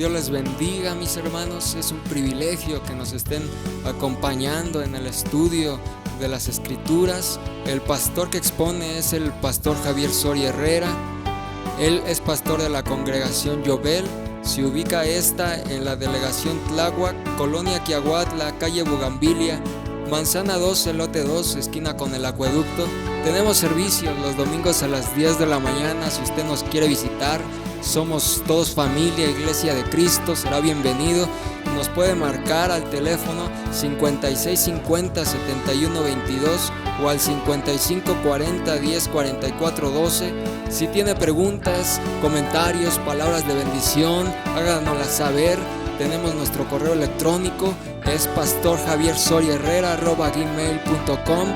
Dios les bendiga, mis hermanos. Es un privilegio que nos estén acompañando en el estudio de las Escrituras. El pastor que expone es el pastor Javier Soria Herrera. Él es pastor de la congregación Yobel. Se ubica esta en la delegación Tláhuac, Colonia Quiahuatla, calle Bugambilia, Manzana 2, Elote 2, esquina con el acueducto. Tenemos servicios los domingos a las 10 de la mañana. Si usted nos quiere visitar, somos todos familia, Iglesia de Cristo, será bienvenido. Nos puede marcar al teléfono 5650 7122 o al 5540 104412. Si tiene preguntas, comentarios, palabras de bendición, háganoslas saber. Tenemos nuestro correo electrónico, es pastorjaviersoriaherrera@gmail.com.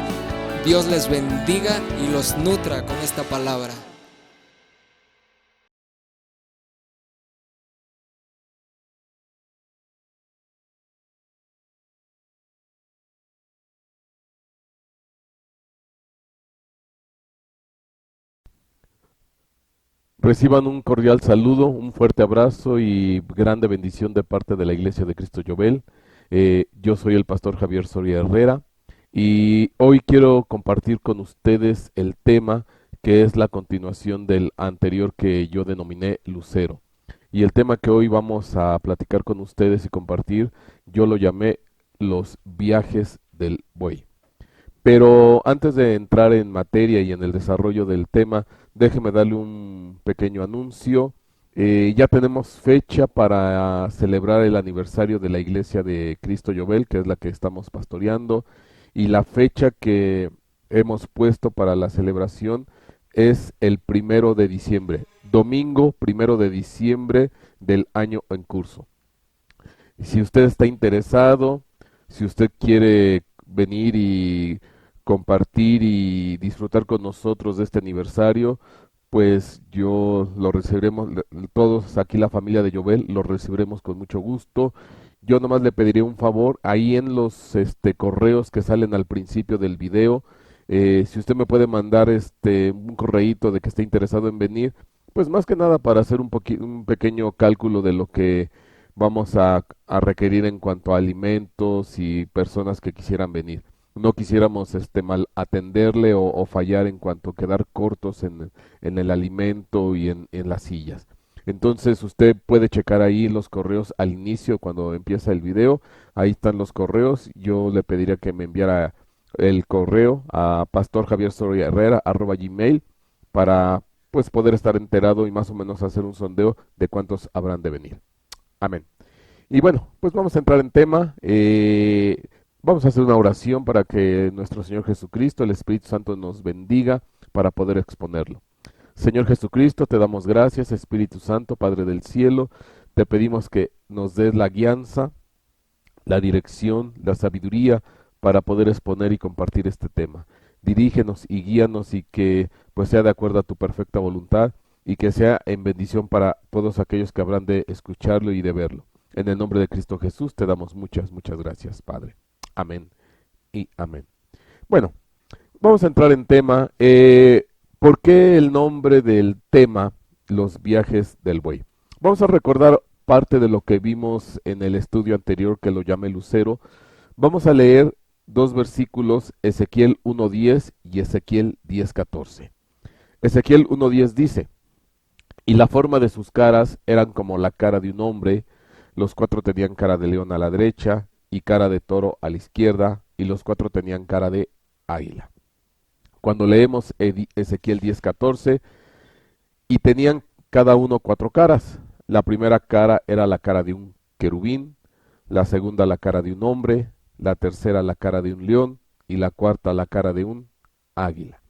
Dios les bendiga y los nutra con esta palabra. Reciban un cordial saludo, un fuerte abrazo y grande bendición de parte de la Iglesia de Cristo Yobel. Yo soy el pastor Javier Soria Herrera y hoy quiero compartir con ustedes el tema que es la continuación del anterior que yo denominé Lucero. Y el tema que hoy vamos a platicar con ustedes y compartir, yo lo llamé los viajes del buey. Pero antes de entrar en materia y en el desarrollo del tema, déjeme darle un pequeño anuncio. Ya tenemos fecha para celebrar el aniversario de la Iglesia de Cristo Yobel, que es la que estamos pastoreando, y la fecha que hemos puesto para la celebración es el 1 de diciembre, domingo 1 de diciembre del año en curso. Si usted está interesado, si usted quiere venir y compartir y disfrutar con nosotros de este aniversario, pues yo lo recibiremos, todos aquí la familia de Yobel lo recibiremos con mucho gusto. Yo nomás le pediré un favor, ahí en los correos que salen al principio del video, si usted me puede mandar un correíto de que esté interesado en venir, pues más que nada para hacer un pequeño cálculo de lo que vamos a requerir en cuanto a alimentos y personas que quisieran venir. No quisiéramos mal atenderle o fallar en cuanto a quedar cortos en el alimento y en las sillas. Entonces usted puede checar ahí los correos al inicio cuando empieza el video. Ahí están los correos. Yo le pediría que me enviara el correo a pastorjaviersoriaherrera@gmail para pues poder estar enterado y más o menos hacer un sondeo de cuántos habrán de venir. Amén. Y bueno, pues vamos a entrar en tema. Vamos a hacer una oración para que nuestro Señor Jesucristo, el Espíritu Santo, nos bendiga para poder exponerlo. Señor Jesucristo, te damos gracias, Espíritu Santo, Padre del cielo. Te pedimos que nos des la guianza, la dirección, la sabiduría para poder exponer y compartir este tema. Dirígenos y guíanos y que pues sea de acuerdo a tu perfecta voluntad y que sea en bendición para todos aquellos que habrán de escucharlo y de verlo. En el nombre de Cristo Jesús te damos muchas gracias, Padre. Amén y amén. Bueno, vamos a entrar en tema. ¿Por qué el nombre del tema, los viajes del buey? Vamos a recordar parte de lo que vimos en el estudio anterior que lo llamé Lucero. Vamos a leer dos versículos, Ezequiel 1:10 y Ezequiel 10:14. Ezequiel 1:10 dice: y la forma de sus caras eran como la cara de un hombre, los cuatro tenían cara de león a la derecha y cara de toro a la izquierda, y los cuatro tenían cara de águila. Cuando leemos Ezequiel 10:14, y tenían cada uno cuatro caras. La primera cara era la cara de un querubín, la segunda la cara de un hombre, la tercera la cara de un león, y la cuarta la cara de un águila.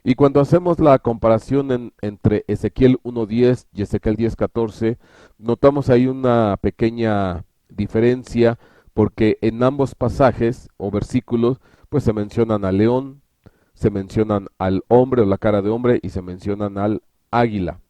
Y cuando hacemos la comparación entre Ezequiel 1:10 y Ezequiel 10:14, notamos ahí una pequeña diferencia, porque en ambos pasajes o versículos pues se mencionan al león, se mencionan al hombre o la cara de hombre y se mencionan al águila.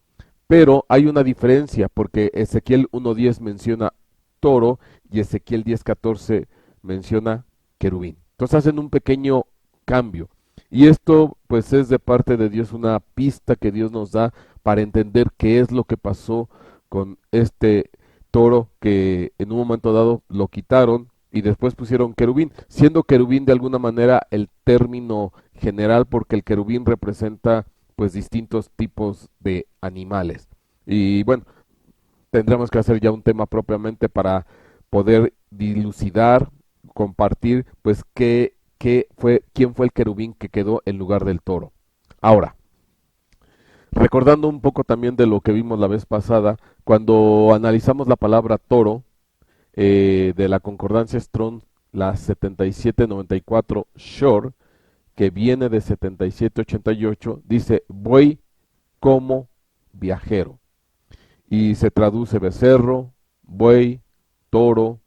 Pero hay una diferencia, porque Ezequiel 1:10 menciona toro y Ezequiel 10:14 menciona querubín. Entonces hacen un pequeño cambio. Y esto pues es de parte de Dios una pista que Dios nos da para entender qué es lo que pasó con este toro que en un momento dado lo quitaron y después pusieron querubín, siendo querubín de alguna manera el término general porque el querubín representa pues distintos tipos de animales. Y bueno, tendremos que hacer ya un tema propiamente para poder dilucidar, compartir, pues quién fue el querubín que quedó en lugar del toro. Ahora, recordando un poco también de lo que vimos la vez pasada, cuando analizamos la palabra toro, de la concordancia Strong, la 7794 Shore, que viene de 7788, dice buey como viajero. Y se traduce becerro, buey, toro,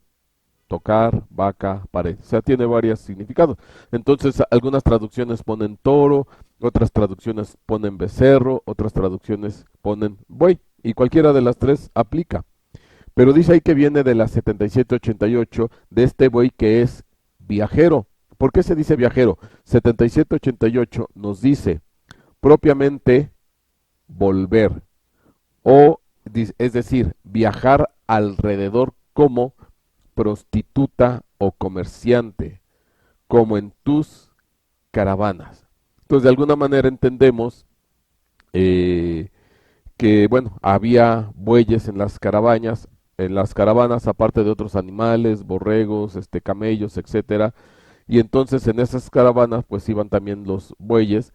tocar, vaca, pared. O sea, tiene varios significados. Entonces, algunas traducciones ponen toro, otras traducciones ponen becerro, otras traducciones ponen buey. Y cualquiera de las tres aplica. Pero dice ahí que viene de la 7788, de este buey que es viajero. ¿Por qué se dice viajero? 7788 nos dice propiamente volver, o es decir, viajar alrededor como prostituta o comerciante, como en tus caravanas. Entonces, de alguna manera entendemos eh, que, bueno, había bueyes en las caravanas, aparte de otros animales, borregos, camellos, etcétera. Y entonces en esas caravanas, pues iban también los bueyes,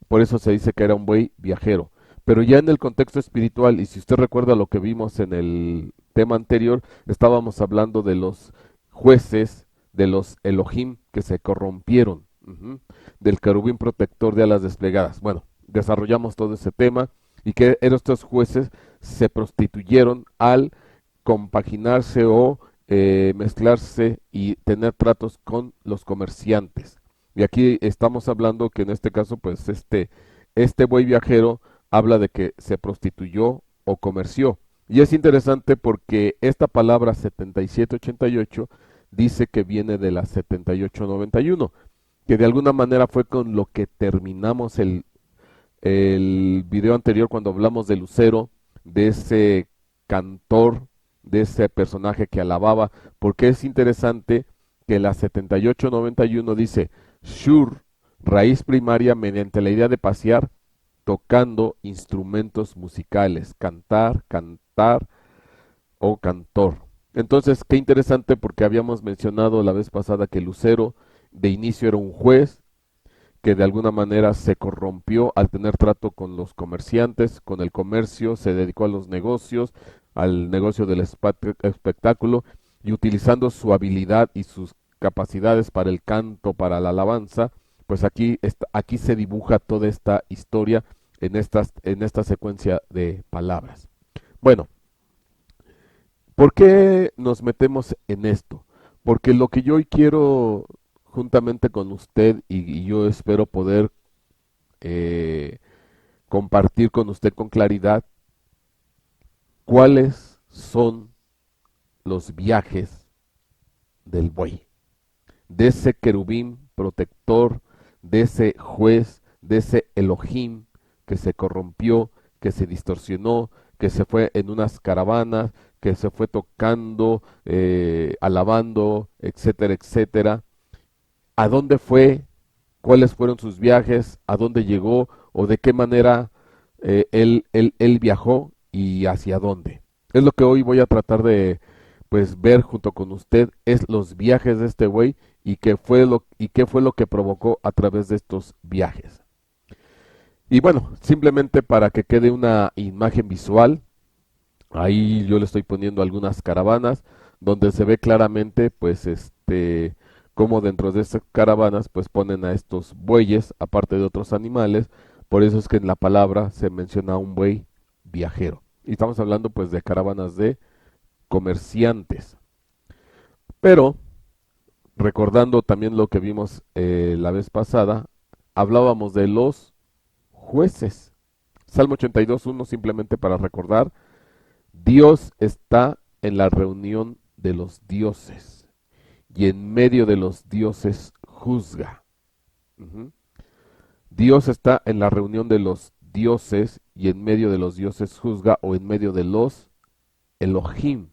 por eso se dice que era un buey viajero. Pero ya en el contexto espiritual, y si usted recuerda lo que vimos en el tema anterior, estábamos hablando de los jueces, de los Elohim que se corrompieron, del querubín protector de alas desplegadas. Bueno, desarrollamos todo ese tema y que estos jueces se prostituyeron al compaginarse o mezclarse y tener tratos con los comerciantes. Y aquí estamos hablando que en este caso, pues este buey viajero habla de que se prostituyó o comerció. Y es interesante porque esta palabra 7788 dice que viene de la 7891, que de alguna manera fue con lo que terminamos el video anterior cuando hablamos de Lucero, de ese cantor, de ese personaje que alababa, porque es interesante que la 7891 dice Shur, raíz primaria mediante la idea de pasear, tocando instrumentos musicales, cantar, cantar o cantor. Entonces, qué interesante porque habíamos mencionado la vez pasada que Lucero de inicio era un juez, que de alguna manera se corrompió al tener trato con los comerciantes, con el comercio, se dedicó a los negocios, al negocio del espectáculo, y utilizando su habilidad y sus capacidades para el canto, para la alabanza, pues aquí se dibuja toda esta historia en esta secuencia de palabras. Bueno, ¿por qué nos metemos en esto? Porque lo que yo hoy quiero juntamente con usted y yo espero poder eh, compartir con usted con claridad cuáles son los viajes del buey, de ese querubín protector, de ese juez, de ese Elohim que se corrompió, que se distorsionó, que se fue en unas caravanas, que se fue tocando, alabando, etcétera, etcétera. ¿A dónde fue? ¿Cuáles fueron sus viajes? ¿A dónde llegó? ¿O de qué manera él viajó y hacia dónde? Es lo que hoy voy a tratar de pues ver junto con usted, es los viajes de este güey y qué fue lo que provocó a través de estos viajes. Y bueno, simplemente para que quede una imagen visual, ahí yo le estoy poniendo algunas caravanas donde se ve claramente pues cómo dentro de estas caravanas pues ponen a estos bueyes aparte de otros animales, por eso es que en la palabra se menciona un buey viajero. Y estamos hablando pues de caravanas de comerciantes. Pero recordando también lo que vimos la vez pasada, hablábamos de los jueces. Salmo 82:1 simplemente para recordar, Dios está en la reunión de los dioses y en medio de los dioses juzga. Ujú. Dios está en la reunión de los dioses y en medio de los dioses juzga o en medio de los Elohim.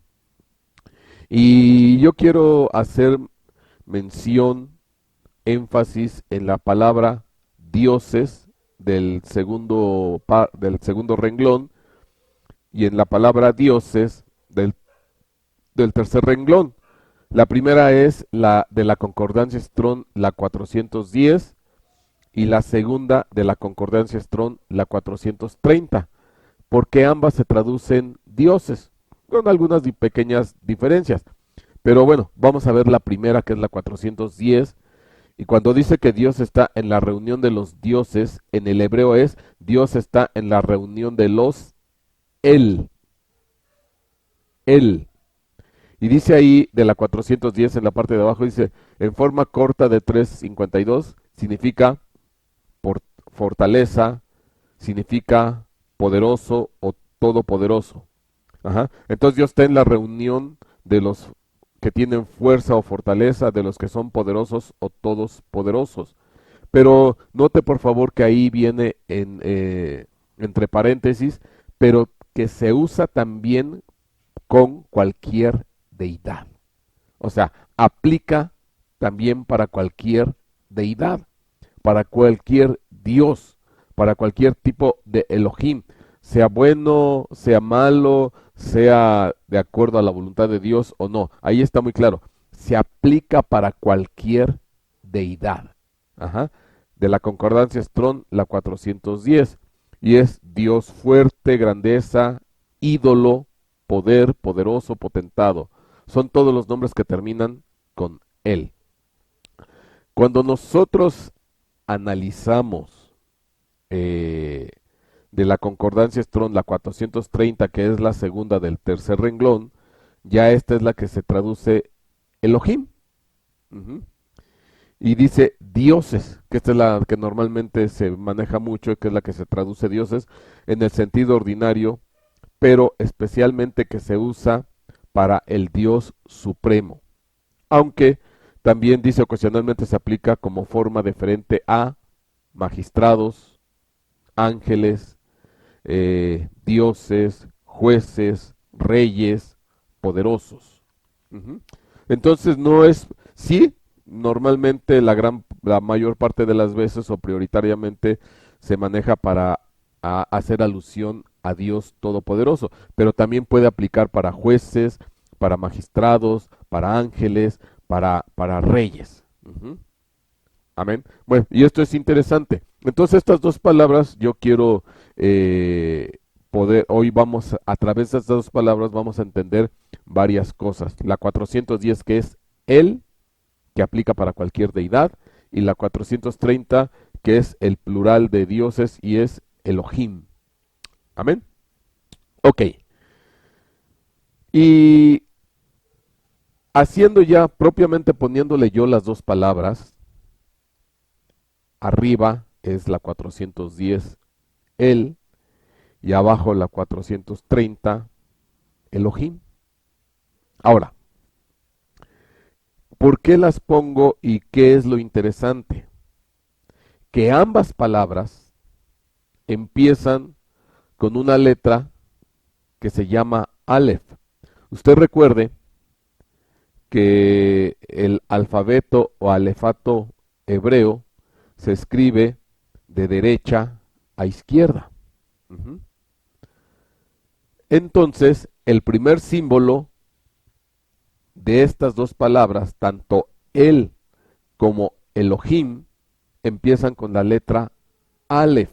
Y yo quiero hacer mención, énfasis en la palabra dioses del segundo renglón y en la palabra dioses del tercer renglón. La primera es la de la concordancia Strong, la 410, y la segunda de la concordancia Strong, la 430, porque ambas se traducen dioses, con algunas pequeñas diferencias. Pero bueno, vamos a ver la primera, que es la 410, y cuando dice que Dios está en la reunión de los dioses, en el hebreo es Dios está en la reunión de los él. Él. Y dice ahí de la 410 en la parte de abajo, dice, en forma corta de 352, significa fortaleza, significa poderoso o todopoderoso. Ajá. Entonces Dios está en la reunión de los que tienen fuerza o fortaleza, de los que son poderosos o todos poderosos. Pero note por favor que ahí viene entre paréntesis, pero que se usa también con cualquier deidad. O sea, aplica también para cualquier deidad, para cualquier Dios, para cualquier tipo de Elohim, sea bueno, sea malo, sea de acuerdo a la voluntad de Dios o no. Ahí está muy claro. Se aplica para cualquier deidad. Ajá. De la concordancia Strong, la 410. Y es Dios fuerte, grandeza, ídolo, poder, poderoso, potentado. Son todos los nombres que terminan con él. Cuando nosotros analizamos de la concordancia Strong, la 430, que es la segunda del tercer renglón, ya esta es la que se traduce Elohim. Ujú. Y dice dioses, que esta es la que normalmente se maneja mucho, que es la que se traduce dioses en el sentido ordinario, pero especialmente que se usa para el Dios supremo. Aunque también dice ocasionalmente se aplica como forma diferente a magistrados, ángeles, dioses, jueces, reyes, poderosos. Ujú. Entonces no es, sí, normalmente la mayor parte de las veces o prioritariamente se maneja para hacer alusión a Dios Todopoderoso, pero también puede aplicar para jueces, para magistrados, para ángeles, para reyes. Ujú. Amén. Bueno, y esto es interesante. Entonces estas dos palabras yo quiero hoy vamos a través de estas dos palabras vamos a entender varias cosas. La 410 que es él, que aplica para cualquier deidad, y la 430 que es el plural de dioses y es Elohim. Amén. Ok. Y haciendo ya, propiamente poniéndole yo las dos palabras, arriba es la 410 él, y abajo la 430 Elohim. Ahora, ¿por qué las pongo y qué es lo interesante? Que ambas palabras empiezan con una letra que se llama Aleph. Usted recuerde que el alfabeto o alefato hebreo se escribe de derecha a izquierda. Ujú. Entonces, el primer símbolo de estas dos palabras, tanto él como Elohim, empiezan con la letra Aleph.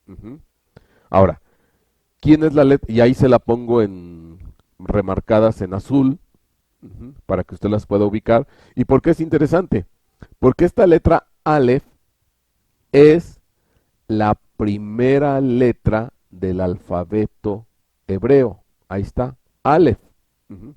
Ujú. Ahora, ¿quién es la letra? Y ahí se la pongo en remarcadas en azul, ujú, para que usted las pueda ubicar. ¿Y por qué es interesante? Porque esta letra Aleph es la primera letra del alfabeto hebreo. Ahí está, Aleph. Ujú.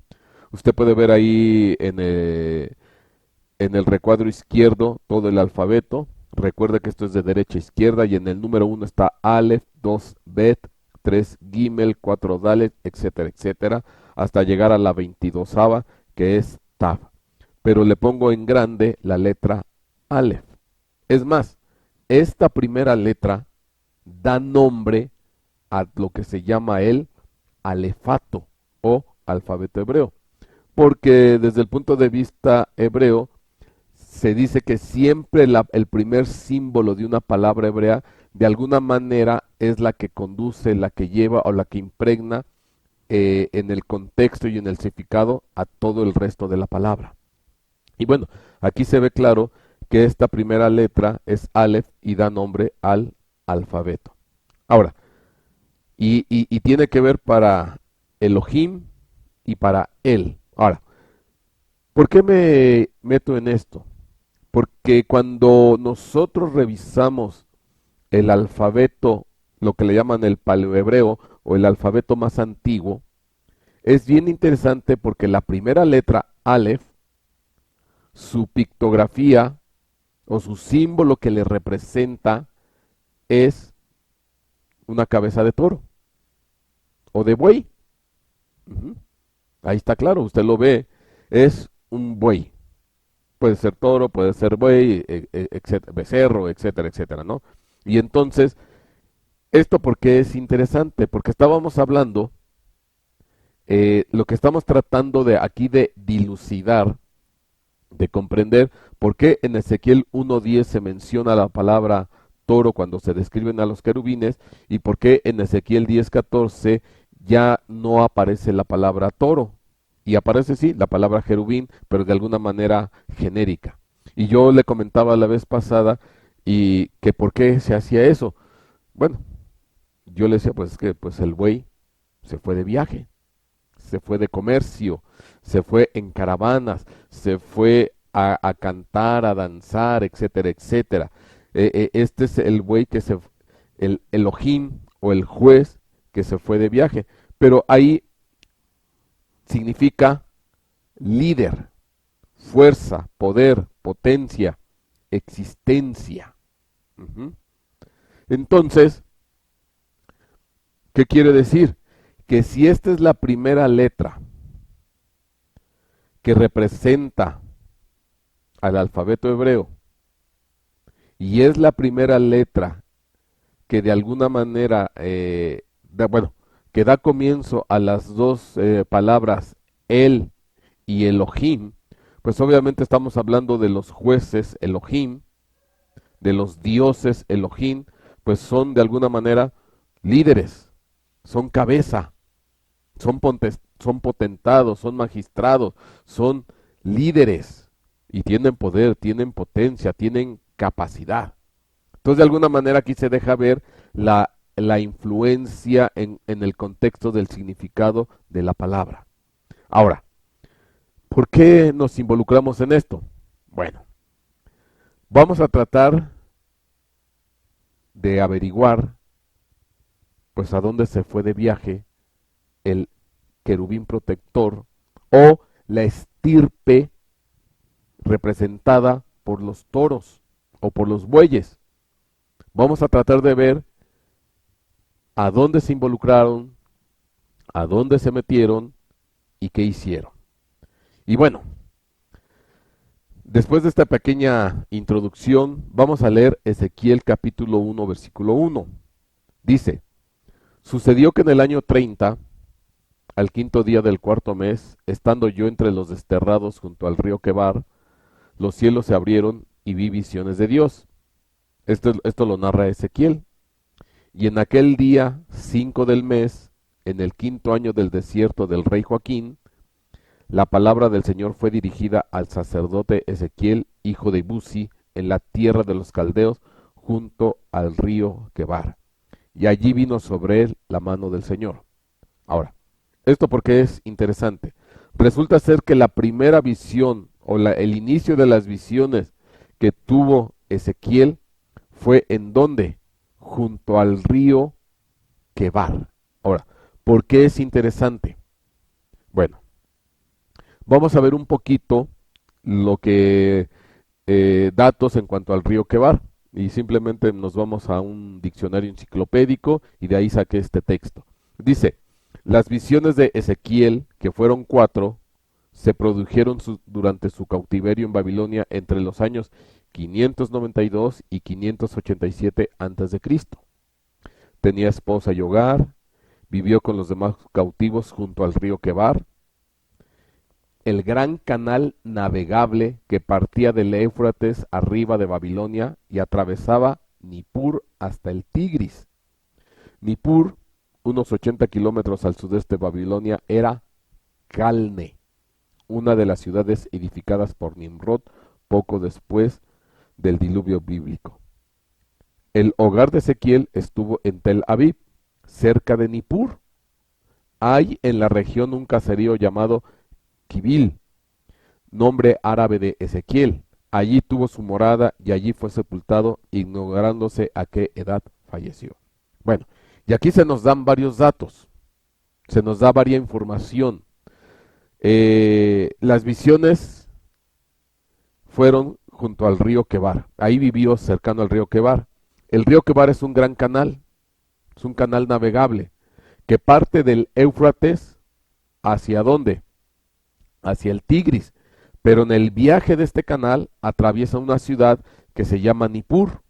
Usted puede ver ahí en el recuadro izquierdo todo el alfabeto. Recuerde que esto es de derecha a izquierda y en el número 1 está Aleph, 2 Bet, 3 Gimel, 4 Dalet, etcétera, etcétera, hasta llegar a la 22ª que es Tav. Pero le pongo en grande la letra Aleph. Es más, esta primera letra da nombre a lo que se llama el alefato o alfabeto hebreo. porque desde el punto de vista hebreo se dice que siempre el primer símbolo de una palabra hebrea de alguna manera es la que conduce, la que lleva o la que impregna en el contexto y en el significado a todo el resto de la palabra. Y bueno, aquí se ve claro que esta primera letra es Aleph y da nombre al alfabeto. Ahora, y tiene que ver para Elohim y para él. Ahora, ¿por qué me meto en esto? Porque cuando nosotros revisamos el alfabeto, lo que le llaman el paleohebreo o el alfabeto más antiguo, es bien interesante porque la primera letra Aleph, su pictografía o su símbolo que le representa es una cabeza de toro o de buey. Ujú. Ahí está claro, usted lo ve, es un buey. Puede ser toro, puede ser buey, becerro, etcétera, etcétera, ¿no? Y entonces, ¿esto por qué es interesante? Porque estábamos hablando, lo que estamos tratando de aquí de dilucidar, de comprender por qué en Ezequiel 1:10 se menciona la palabra toro cuando se describen a los querubines y por qué en Ezequiel 10:14 ya no aparece la palabra toro y aparece sí la palabra querubín, pero de alguna manera genérica. Y yo le comentaba la vez pasada y que por qué se hacía eso. Bueno, yo le decía pues es que pues el buey se fue de viaje, se fue de comercio, se fue en caravanas, se fue a cantar, a danzar, etcétera, etcétera. Este es el buey el Elohim o el juez que se fue de viaje. Pero ahí significa líder, fuerza, poder, potencia, existencia. Ujú. Entonces, ¿qué quiere decir? Que si esta es la primera letra que representa al alfabeto hebreo y es la primera letra que de alguna manera, que da comienzo a las dos palabras El y Elohim, pues obviamente estamos hablando de los jueces Elohim, de los dioses Elohim, pues son de alguna manera líderes, son cabeza, son potentados, son magistrados, son líderes y tienen poder, tienen potencia, tienen capacidad. Entonces, de alguna manera aquí se deja ver la influencia en el contexto del significado de la palabra. Ahora, ¿por qué nos involucramos en esto? Bueno, vamos a tratar de averiguar, pues, a dónde se fue de viaje el querubín protector o la estirpe representada por los toros o por los bueyes. Vamos a tratar de ver a dónde se involucraron, a dónde se metieron y qué hicieron. Y bueno, después de esta pequeña introducción, vamos a leer Ezequiel capítulo 1, versículo 1. Dice, sucedió que en el año 30, al quinto día del cuarto mes, estando yo entre los desterrados junto al río Quebar, los cielos se abrieron y vi visiones de Dios. Esto lo narra Ezequiel. Y en aquel día 5 del mes, en el quinto año del desierto del rey Joaquín, la palabra del Señor fue dirigida al sacerdote Ezequiel, hijo de Buzi, en la tierra de los caldeos, junto al río Quebar. Y allí vino sobre él la mano del Señor. Ahora, esto porque es interesante. Resulta ser que la primera visión o el inicio de las visiones que tuvo Ezequiel fue en donde, junto al río Quebar. Ahora, ¿por qué es interesante? Bueno, vamos a ver un poquito lo que datos en cuanto al río Quebar y simplemente nos vamos a un diccionario enciclopédico y de ahí saqué este texto. Dice, las visiones de Ezequiel, que fueron 4, se produjeron durante su cautiverio en Babilonia entre los años 592 y 587 a.C. Tenía esposa y hogar, vivió con los demás cautivos junto al río Quebar. el gran canal navegable que partía del Éufrates arriba de Babilonia y atravesaba Nippur hasta el Tigris. Nippur, unos 80 kilómetros al sudeste de Babilonia, era Calne, una de las ciudades edificadas por Nimrod poco después del diluvio bíblico. El hogar de Ezequiel estuvo en Tel Aviv, cerca de Nippur. Hay en la región un caserío llamado Kibil, nombre árabe de Ezequiel. Allí tuvo su morada y allí fue sepultado, ignorándose a qué edad falleció. Bueno, y aquí se nos dan varios datos, se nos da varia información. Las visiones fueron junto al río Quebar. Ahí vivió cercano al río Quebar. El río Quebar es un gran canal, es un canal navegable que parte del Éufrates hacia ¿dónde? Hacia el Tigris. Pero en el viaje de este canal atraviesa una ciudad que se llama Nippur.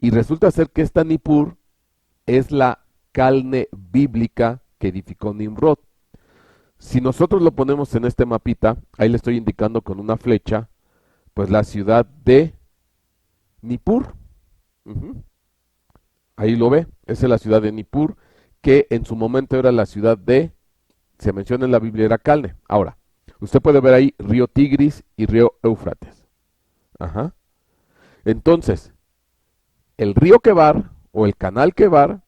Y resulta ser que esta Nippur es la Calne bíblica que edificó Nimrod. Si nosotros lo ponemos en este mapita, ahí le estoy indicando con una flecha, pues la ciudad de Nippur. Ahí lo ve, esa es la ciudad de Nippur, que en su momento era la ciudad de, se menciona en la Biblia, era Calne. Ahora, usted puede ver ahí río Tigris y río Éufrates. Entonces, el río Quebar o el canal Quebar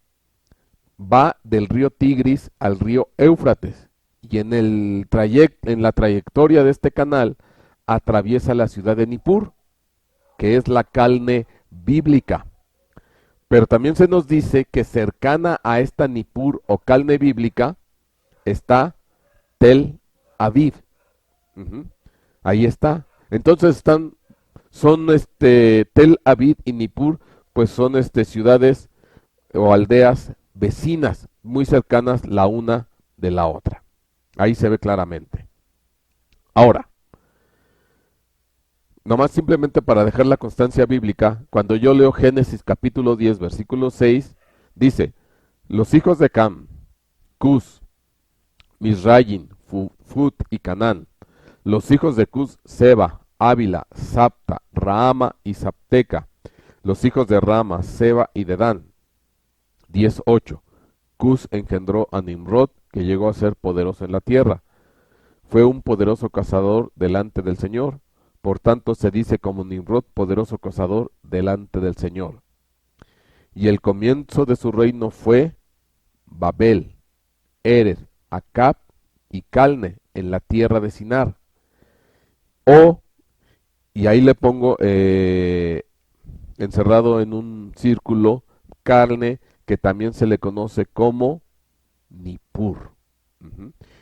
va del río Tigris al río Éufrates. Y en la trayectoria de este canal atraviesa la ciudad de Nippur, que es la Calne bíblica. Pero también se nos dice que cercana a esta Nippur o Calne bíblica está Tel Aviv. Ahí está. Entonces son Tel Aviv y Nippur, pues son ciudades o aldeas vecinas, muy cercanas la una de la otra. Ahí se ve claramente. Ahora, nomás simplemente para dejar la constancia bíblica, cuando yo leo Génesis capítulo 10, versículo 6, dice, los hijos de Cam, Cus, Misraim, Fut y Canaán, los hijos de Cus, Seba, Ávila, Sapta, Raama y Sapteca, los hijos de Rama, Seba y Dedán. 10:8. Cus engendró a Nimrod, que llegó a ser poderoso en la tierra. Fue un poderoso cazador delante del Señor. Por tanto se dice como Nimrod, poderoso cazador delante del Señor. Y el comienzo de su reino fue Babel, Ered, Acab y Calne en la tierra de Sinar. Y ahí le pongo encerrado en un círculo, Calne, que también se le conoce como Nippur.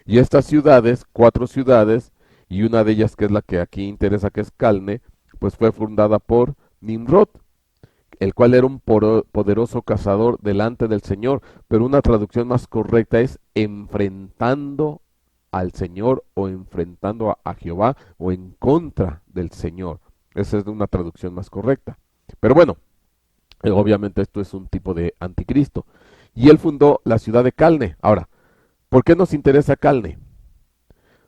Y estas ciudades, 4 ciudades, y una de ellas que es la que aquí interesa, que es Calne, pues fue fundada por Nimrod, el cual era un poderoso cazador delante del Señor, pero una traducción más correcta es enfrentando al Señor o enfrentando a Jehová o en contra del Señor. Esa es una traducción más correcta. Pero bueno, obviamente esto es un tipo de anticristo. Y él fundó la ciudad de Calne. Ahora, ¿por qué nos interesa Calne?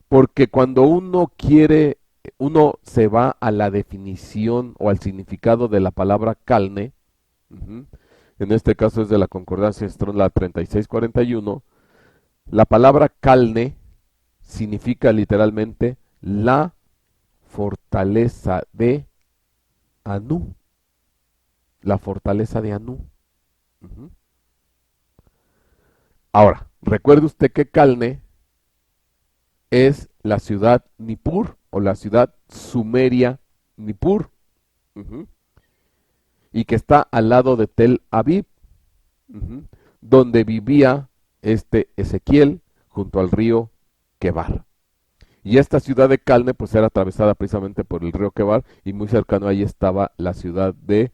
Porque cuando uno se va a la definición o al significado de la palabra Calne, en este caso es de la concordancia Strong, la 3641, la palabra Calne significa literalmente la fortaleza de Anú. La fortaleza de Anú. Ahora, recuerde usted que Calne es la ciudad Nippur o la ciudad sumeria Nippur, y que está al lado de Tel Aviv, donde vivía Ezequiel junto al río Quebar. Y esta ciudad de Calne pues era atravesada precisamente por el río Quebar, y muy cercano ahí estaba la ciudad de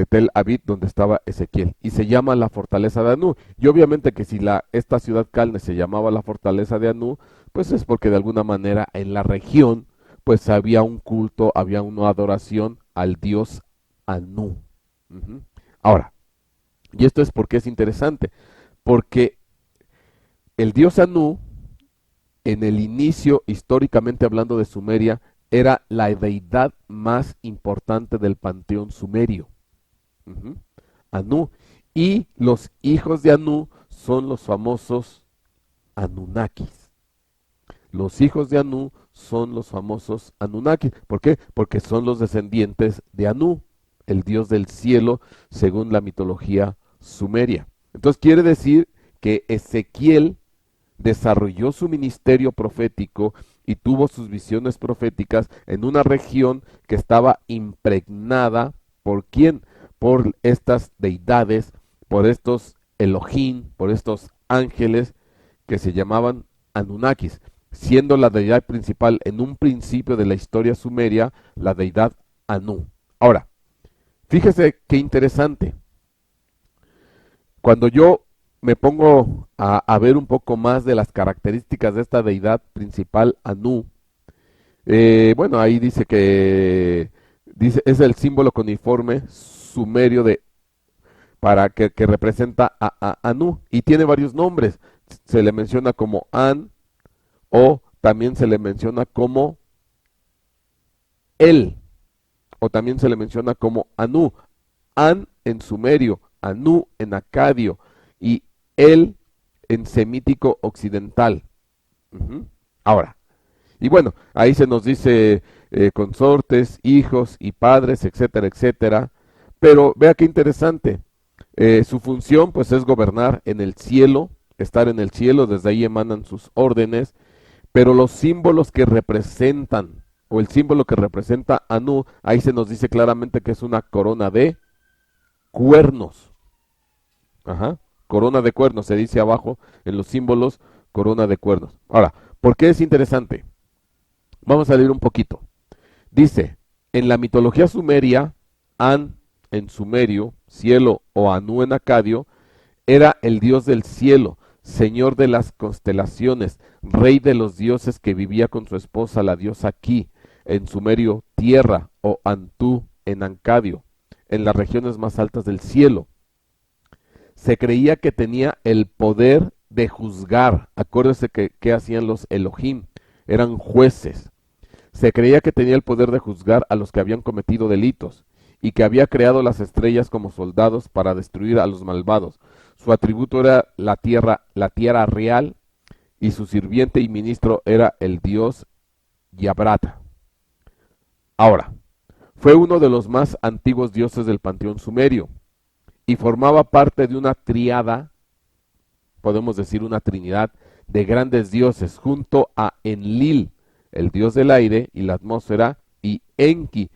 Tel Aviv, donde estaba Ezequiel, y se llama la fortaleza de Anú. Y obviamente que si esta ciudad Calne se llamaba la fortaleza de Anú, pues es porque de alguna manera en la región pues había un culto, había una adoración al dios Anú. Ahora, y esto es porque es interesante, porque el dios Anú en el inicio, históricamente hablando de Sumeria, era la deidad más importante del panteón sumerio. Ujú. Anu. Y los hijos de Anu son los famosos Anunnakis. Los hijos de Anu son los famosos Anunnakis. ¿Por qué? Porque son los descendientes de Anu, el dios del cielo, según la mitología sumeria. Entonces quiere decir que Ezequiel desarrolló su ministerio profético y tuvo sus visiones proféticas en una región que estaba impregnada ¿por quién? Por estas deidades, por estos Elohim, por estos ángeles que se llamaban Anunnakis, siendo la deidad principal en un principio de la historia sumeria la deidad Anu. Ahora, fíjese qué interesante. Cuando yo me pongo a ver un poco más de las características de esta deidad principal Anu, bueno, ahí dice que es el símbolo cuneiforme sumerio para que representa a Anu y tiene varios nombres. Se le menciona como An o también se le menciona como El o también se le menciona como Anu. An en sumerio, Anu en acadio y El en semítico occidental. Ujú. Ahora, y bueno, ahí se nos dice consortes, hijos y padres, etcétera, etcétera. Pero vea qué interesante. Su función pues es gobernar en el cielo, estar en el cielo, desde ahí emanan sus órdenes, pero los símbolos que representan, o el símbolo que representa Anu, ahí se nos dice claramente que es una corona de cuernos. Ajá, corona de cuernos, se dice abajo en los símbolos, corona de cuernos. Ahora, ¿por qué es interesante? Vamos a leer un poquito. Dice, en la mitología sumeria, An en sumerio, cielo o Anu en acadio, era el dios del cielo, señor de las constelaciones, rey de los dioses que vivía con su esposa, la diosa Ki, en sumerio tierra o Antú en Ancadio, en las regiones más altas del cielo. Se creía que tenía el poder de juzgar. Acuérdese que hacían los Elohim, eran jueces. Se creía que tenía el poder de juzgar a los que habían cometido delitos y que había creado las estrellas como soldados para destruir a los malvados. Su atributo era la tierra real, y su sirviente y ministro era el dios Yabrata. Ahora, fue uno de los más antiguos dioses del panteón sumerio y formaba parte de una tríada, podemos decir una trinidad, de grandes dioses junto a Enlil, el dios del aire y la atmósfera, y Enki,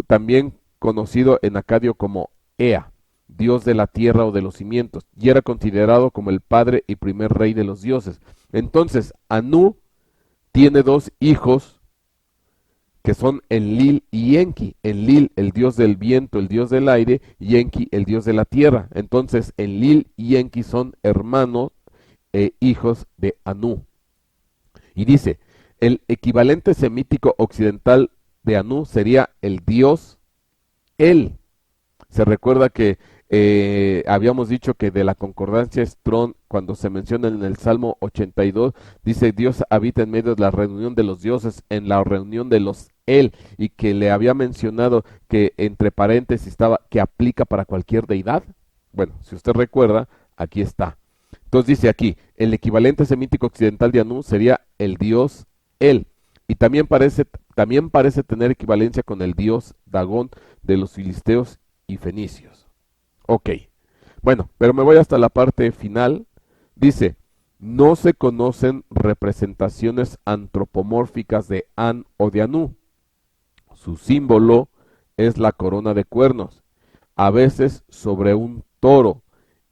también conocido en acadio como Ea, dios de la tierra o de los cimientos, y era considerado como el padre y primer rey de los dioses. Entonces, Anu tiene dos hijos que son Enlil y Enki. Enlil, el dios del viento, el dios del aire, y Enki, el dios de la tierra. Entonces, Enlil y Enki son hermanos e hijos de Anu. Y dice, el equivalente semítico occidental de Anu sería el dios El. Se recuerda que habíamos dicho que de la concordancia Strong, cuando se menciona en el Salmo 82, dice Dios habita en medio de la reunión de los dioses, en la reunión de los El, y que le había mencionado que entre paréntesis estaba que aplica para cualquier deidad. Bueno, si usted recuerda, aquí está. Entonces dice aquí, el equivalente semítico occidental de Anu sería el dios El, y también parece tener equivalencia con el dios Dagón de los filisteos y fenicios. Ok, bueno, pero me voy hasta la parte final. Dice, no se conocen representaciones antropomórficas de An o de Anu. Su símbolo es la corona de cuernos, a veces sobre un toro,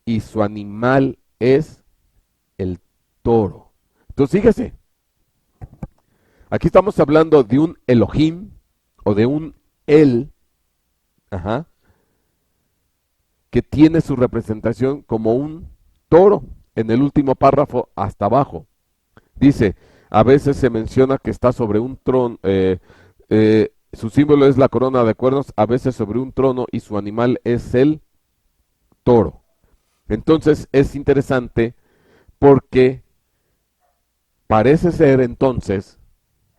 y su animal es el toro. Entonces fíjese, aquí estamos hablando de un Elohim o de un El, ajá, que tiene su representación como un toro. En el último párrafo hasta abajo dice, a veces se menciona que está sobre un trono, su símbolo es la corona de cuernos, a veces sobre un trono, y su animal es el toro. Entonces es interesante porque Parece ser entonces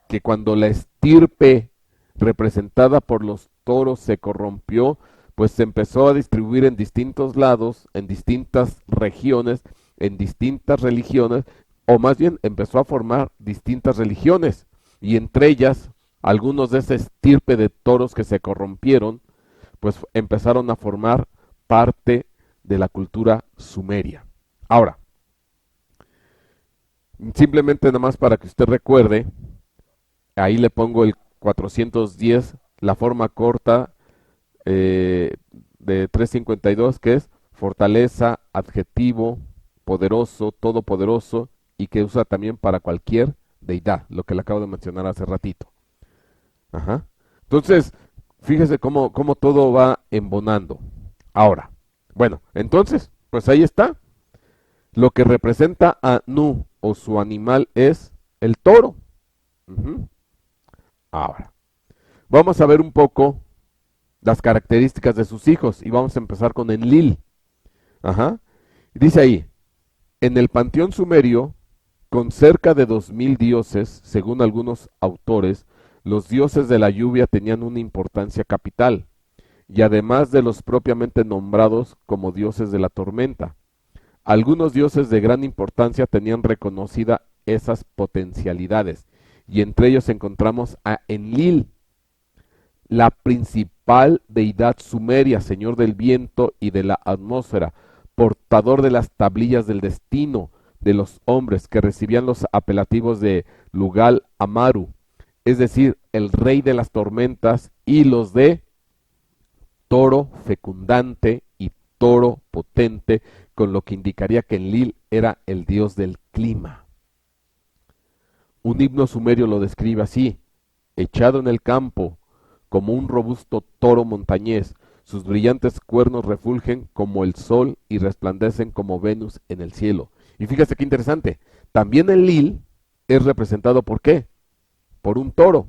que cuando la estirpe representada por los toros se corrompió, pues se empezó a distribuir en distintos lados, en distintas regiones, en distintas religiones, o más bien empezó a formar distintas religiones, y entre ellas, algunos de esa estirpe de toros que se corrompieron, pues empezaron a formar parte de la cultura sumeria. Ahora, simplemente nada más para que usted recuerde, ahí le pongo el 410, la forma corta de 352, que es fortaleza, adjetivo, poderoso, todopoderoso, y que usa también para cualquier deidad, lo que le acabo de mencionar hace ratito. Ajá. Entonces, fíjese cómo todo va embonando. Ahora, bueno, entonces, pues ahí está. Lo que representa a Nu o su animal es el toro. Ujú. Ahora, vamos a ver un poco las características de sus hijos y vamos a empezar con Enlil. Ajá. Dice ahí, en el panteón sumerio, con cerca de 2000 dioses, según algunos autores, los dioses de la lluvia tenían una importancia capital, y además de los propiamente nombrados como dioses de la tormenta. Algunos dioses de gran importancia tenían reconocida esas potencialidades, y entre ellos encontramos a Enlil, la principal deidad sumeria, señor del viento y de la atmósfera, portador de las tablillas del destino de los hombres que recibían los apelativos de Lugal Amaru, es decir, el rey de las tormentas, y los de toro fecundante y toro potente, con lo que indicaría que Enlil era el dios del clima. Un himno sumerio lo describe así: echado en el campo, como un robusto toro montañés, sus brillantes cuernos refulgen como el sol y resplandecen como Venus en el cielo. Y fíjese qué interesante, también Enlil es representado ¿por qué? Por un toro.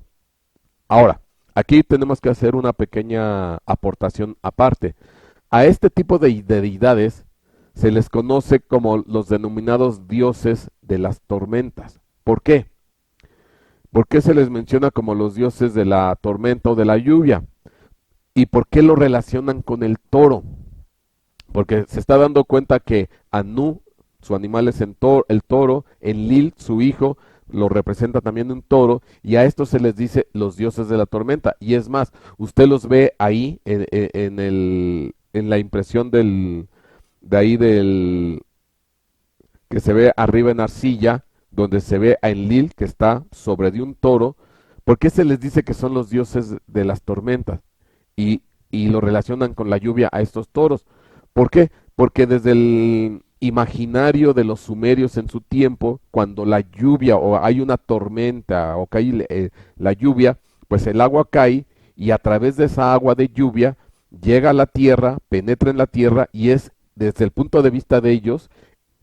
Ahora, aquí tenemos que hacer una pequeña aportación aparte. A este tipo de deidades se les conoce como los denominados dioses de las tormentas. ¿Por qué? ¿Por qué se les menciona como los dioses de la tormenta o de la lluvia? ¿Y por qué lo relacionan con el toro? Porque se está dando cuenta que Anu, su animal es el toro, Enlil, su hijo, lo representa también un toro, y a estos se les dice los dioses de la tormenta. Y es más, usted los ve ahí en la impresión de ahí del que se ve arriba en arcilla, donde se ve a Enlil que está sobre de un toro. ¿Por qué se les dice que son los dioses de las tormentas? Y lo relacionan con la lluvia a estos toros. ¿Por qué? Porque desde el imaginario de los sumerios en su tiempo, cuando la lluvia o hay una tormenta o cae la lluvia, pues el agua cae y a través de esa agua de lluvia llega a la tierra, penetra en la tierra, y es desde el punto de vista de ellos,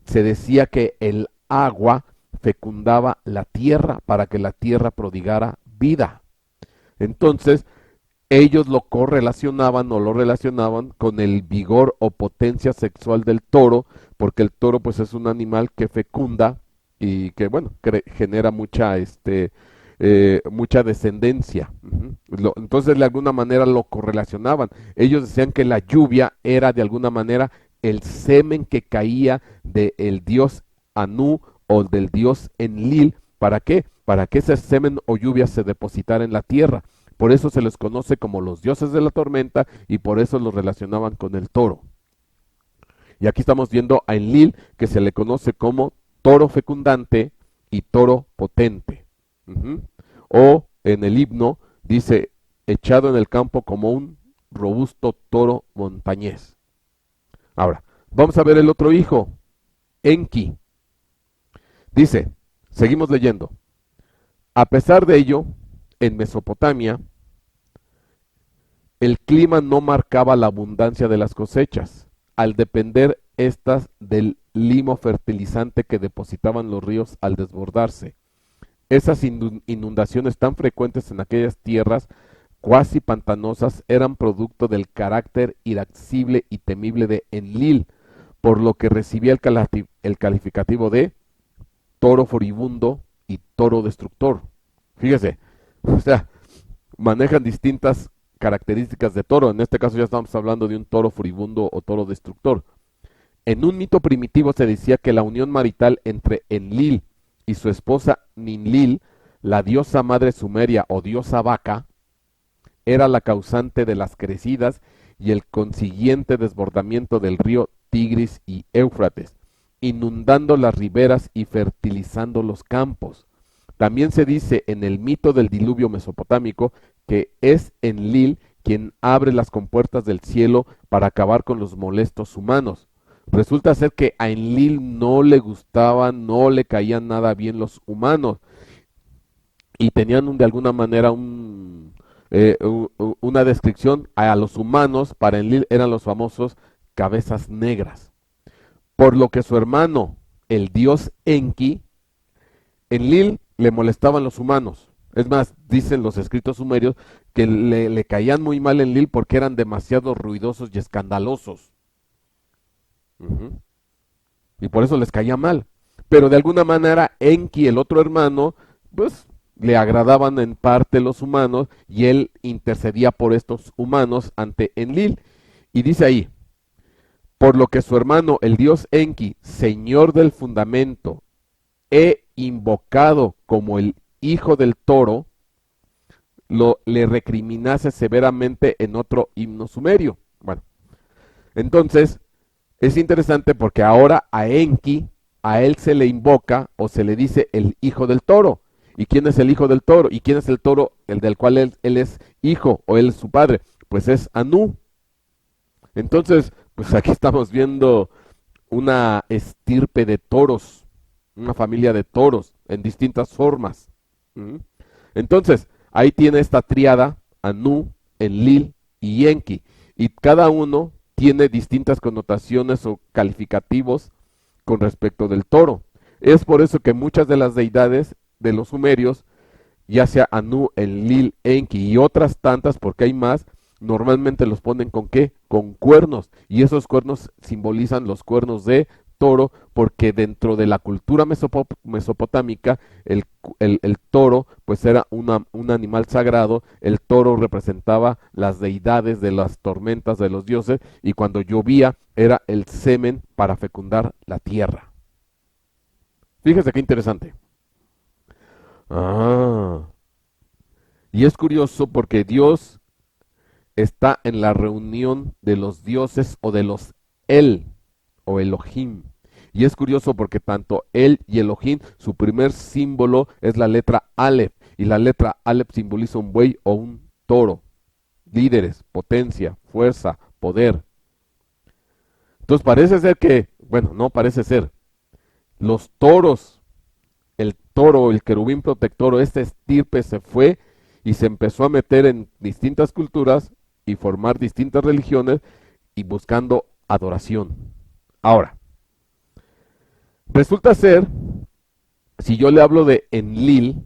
se decía que el agua fecundaba la tierra para que la tierra prodigara vida. Entonces, ellos lo correlacionaban o lo relacionaban con el vigor o potencia sexual del toro, porque el toro pues es un animal que fecunda y que bueno, genera mucha descendencia. Entonces de alguna manera lo correlacionaban. Ellos decían que la lluvia era de alguna manera el semen que caía del dios Anu o del dios Enlil. ¿Para qué? Para que ese semen o lluvia se depositara en la tierra. Por eso se les conoce como los dioses de la tormenta y por eso los relacionaban con el toro. Y aquí estamos viendo a Enlil, que se le conoce como toro fecundante y toro potente. O en el himno dice, echado en el campo como un robusto toro montañés. Ahora, vamos a ver el otro hijo, Enki. Dice, seguimos leyendo. A pesar de ello, en Mesopotamia, el clima no marcaba la abundancia de las cosechas, al depender estas del limo fertilizante que depositaban los ríos al desbordarse. Esas inundaciones tan frecuentes en aquellas tierras cuasi pantanosas eran producto del carácter irascible y temible de Enlil, por lo que recibía el calificativo de toro furibundo y toro destructor. Fíjese, o sea, manejan distintas características de toro. En este caso ya estamos hablando de un toro furibundo o toro destructor. En un mito primitivo se decía que la unión marital entre Enlil y su esposa Ninlil, la diosa madre sumeria o diosa vaca, era la causante de las crecidas y el consiguiente desbordamiento del río Tigris y Éufrates, inundando las riberas y fertilizando los campos. También se dice en el mito del diluvio mesopotámico que es Enlil quien abre las compuertas del cielo para acabar con los molestos humanos. Resulta ser que a Enlil no le gustaban, no le caían nada bien los humanos y tenían de alguna manera una descripción a los humanos. Para Enlil eran los famosos cabezas negras, por lo que su hermano, el dios Enki, Enlil le molestaban los humanos. Es más, dicen los escritos sumerios que le caían muy mal Enlil porque eran demasiado ruidosos y escandalosos. Y por eso les caía mal. Pero de alguna manera Enki, el otro hermano, pues le agradaban en parte los humanos y él intercedía por estos humanos ante Enlil. Y dice ahí, por lo que su hermano, el dios Enki, señor del fundamento, he invocado como el hijo del toro, le recriminase severamente en otro himno sumerio. Bueno, entonces es interesante porque ahora a Enki, a él se le invoca o se le dice el hijo del toro. ¿Y quién es el hijo del toro? ¿Y quién es el toro, el del cual él es hijo o él es su padre? Pues es Anu. Entonces, pues aquí estamos viendo una estirpe de toros, una familia de toros en distintas formas. Entonces, ahí tiene esta tríada, Anu, Enlil y Enki, y cada uno tiene distintas connotaciones o calificativos con respecto del toro. Es por eso que muchas de las deidades de los sumerios, ya sea Anu, Enlil, Enki y otras tantas, porque hay más, normalmente los ponen ¿con qué? Con cuernos, y esos cuernos simbolizan los cuernos de toro, porque dentro de la cultura mesopotámica el toro pues era un animal sagrado. El toro representaba las deidades de las tormentas de los dioses, y cuando llovía era el semen para fecundar la tierra. Fíjese qué interesante. Y es curioso porque Dios está en la reunión de los dioses o de los El o Elohim. Y es curioso porque tanto El y Elohim, su primer símbolo es la letra Aleph, y la letra Aleph simboliza un buey o un toro. Líderes, potencia, fuerza, poder. Entonces parece ser que, bueno, no parece ser, los toros, el toro, el querubín protector, esta estirpe se fue y se empezó a meter en distintas culturas y formar distintas religiones y buscando adoración. Ahora, resulta ser, si yo le hablo de Enlil,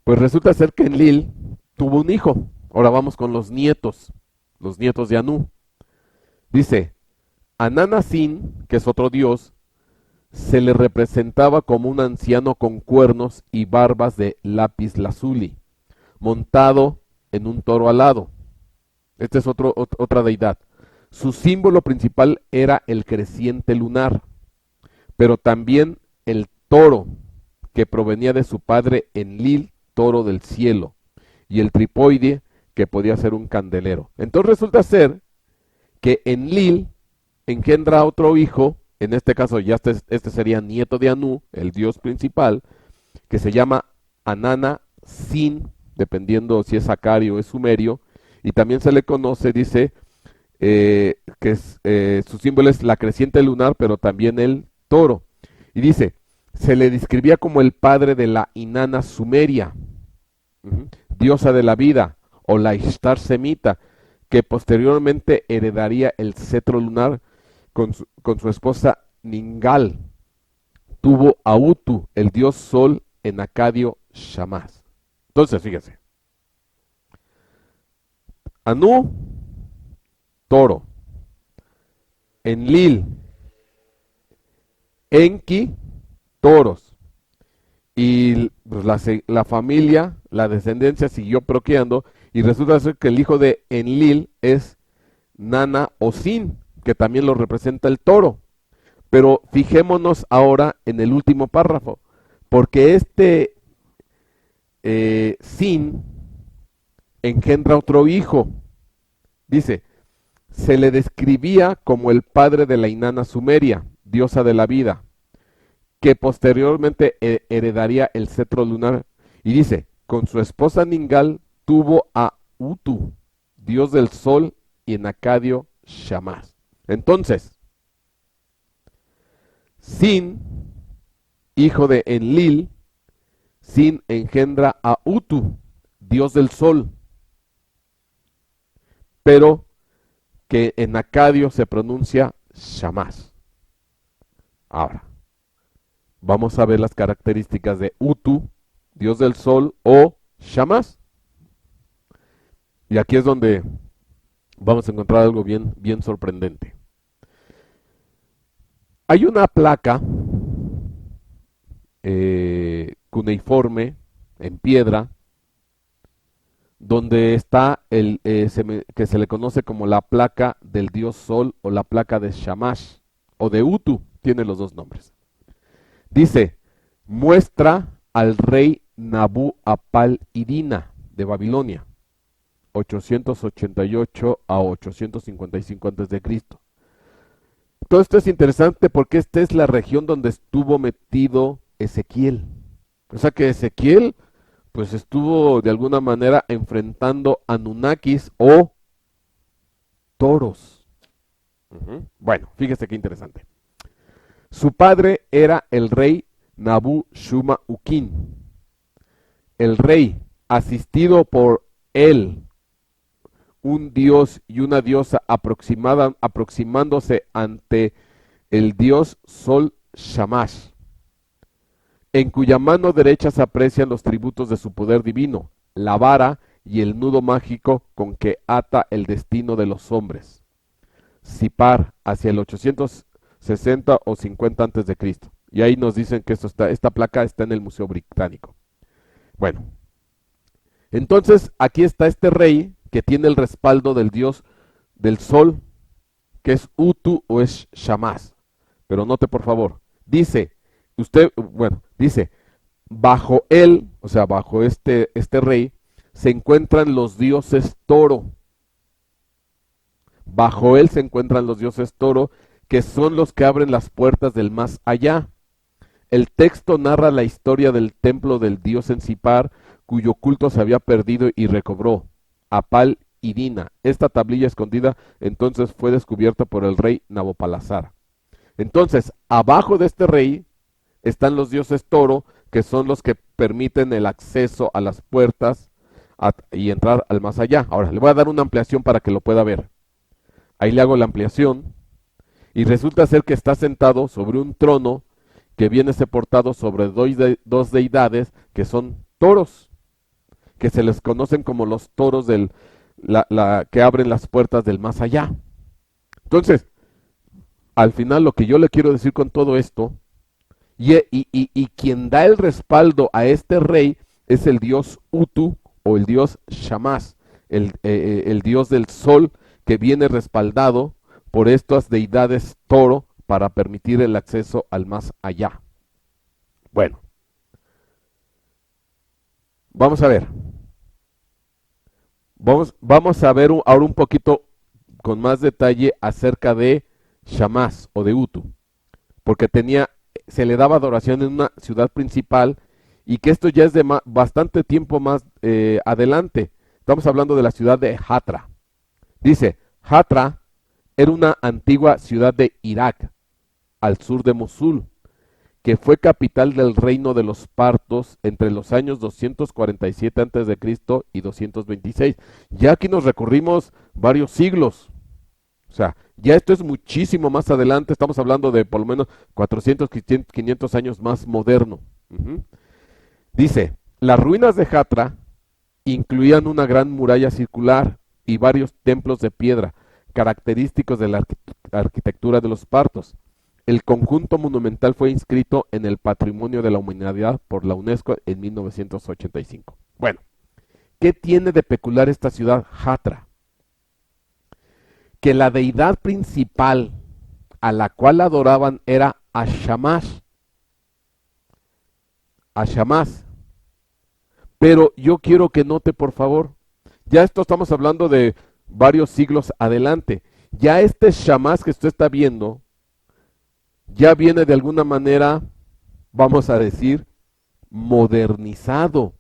pues resulta ser que Enlil tuvo un hijo. Ahora vamos con los nietos de Anu. Dice, Ananasin, que es otro dios, se le representaba como un anciano con cuernos y barbas de lápiz lazuli, montado en un toro alado. Esta es otra deidad. Su símbolo principal era el creciente lunar, pero también el toro, que provenía de su padre Enlil, toro del cielo, y el tripoide, que podía ser un candelero. Entonces resulta ser que Enlil engendra otro hijo, en este caso ya este sería nieto de Anu, el dios principal, que se llama Anana Sin, dependiendo si es acario o es sumerio, y también se le conoce, dice, su símbolo es la creciente lunar, pero también el toro. Y dice, se le describía como el padre de la Inanna sumeria, diosa de la vida, o la Ishtar semita, que posteriormente heredaría el cetro lunar con su esposa Ningal. Tuvo a Utu, el dios sol, en acadio Shamash. Entonces, fíjese. Anu, toro. Enlil, Enki, toros. y pues, la familia, la descendencia siguió procreando y resulta ser que el hijo de Enlil es Nana o Sin, que también lo representa el toro. Pero fijémonos ahora en el último párrafo, porque este Sin engendra otro hijo. Dice, se le describía como el padre de la Inanna Sumeria, diosa de la vida, que posteriormente heredaría el cetro lunar. Y dice, con su esposa Ningal tuvo a Utu, dios del sol, y en acadio Shamash. Entonces, Sin, hijo de Enlil, Sin engendra a Utu, dios del sol, pero que en acadio se pronuncia Shamash. Ahora, vamos a ver las características de Utu, dios del sol, o Shamash. Y aquí es donde vamos a encontrar algo bien, bien sorprendente. Hay una placa cuneiforme en piedra donde está que se le conoce como la placa del dios Sol o la placa de Shamash o de Utu, tiene los dos nombres. Dice, muestra al rey Nabu Apal Idina de Babilonia, 888 a 855 a.C. Todo esto es interesante porque esta es la región donde estuvo metido Ezequiel. O sea que Ezequiel pues estuvo de alguna manera enfrentando a Anunnakis o toros. Bueno, fíjese qué interesante. Su padre era el rey Nabu Shuma Ukin. El rey, asistido por él, un dios y una diosa aproximándose ante el dios Sol Shamash, en cuya mano derecha se aprecian los tributos de su poder divino, la vara y el nudo mágico con que ata el destino de los hombres. Sipar, hacia el 860 o 50 antes de Cristo. Y ahí nos dicen que esta placa está en el Museo Británico. Bueno, entonces aquí está este rey que tiene el respaldo del dios del sol, que es Utu o es Shamash. Pero note por favor, dice, dice, bajo él, o sea, bajo este rey, se encuentran los dioses toro. Bajo él se encuentran los dioses toro, que son los que abren las puertas del más allá. El texto narra la historia del templo del dios en Sipar, cuyo culto se había perdido y recobró. Apal Idina. Esta tablilla escondida entonces fue descubierta por el rey Nabopolassar. Entonces, abajo de este rey están los dioses toro, que son los que permiten el acceso a las puertas y entrar al más allá. Ahora, le voy a dar una ampliación para que lo pueda ver. Ahí le hago la ampliación y resulta ser que está sentado sobre un trono que viene soportado sobre dos deidades que son toros, que se les conocen como los toros que abren las puertas del más allá. Entonces, al final lo que yo le quiero decir con todo esto, y quien da el respaldo a este rey es el dios Utu o el dios Shamash, el dios del sol, que viene respaldado por estas deidades toro para permitir el acceso al más allá. Bueno, vamos a ver. Vamos a ver ahora un poquito con más detalle acerca de Shamash o de Utu, porque se le daba adoración en una ciudad principal y que esto ya es de bastante tiempo más adelante. Estamos hablando de la ciudad de Hatra. Dice, Hatra era una antigua ciudad de Irak, al sur de Mosul, que fue capital del reino de los partos entre los años 247 a.C. y 226. Ya aquí nos recorrimos varios siglos. O sea, ya esto es muchísimo más adelante, estamos hablando de por lo menos 400, 500 años más moderno. Dice, las ruinas de Hatra incluían una gran muralla circular y varios templos de piedra, característicos de la arquitectura de los partos. el conjunto monumental fue inscrito en el Patrimonio de la Humanidad por la UNESCO en 1985. Bueno, ¿qué tiene de peculiar esta ciudad, Hatra? Que la deidad principal a la cual adoraban era Ashamash. Ashamash. Pero yo quiero que note, por favor, ya esto estamos hablando de varios siglos adelante. Ya este Shamash que usted está viendo, ya viene de alguna manera, vamos a decir, modernizado.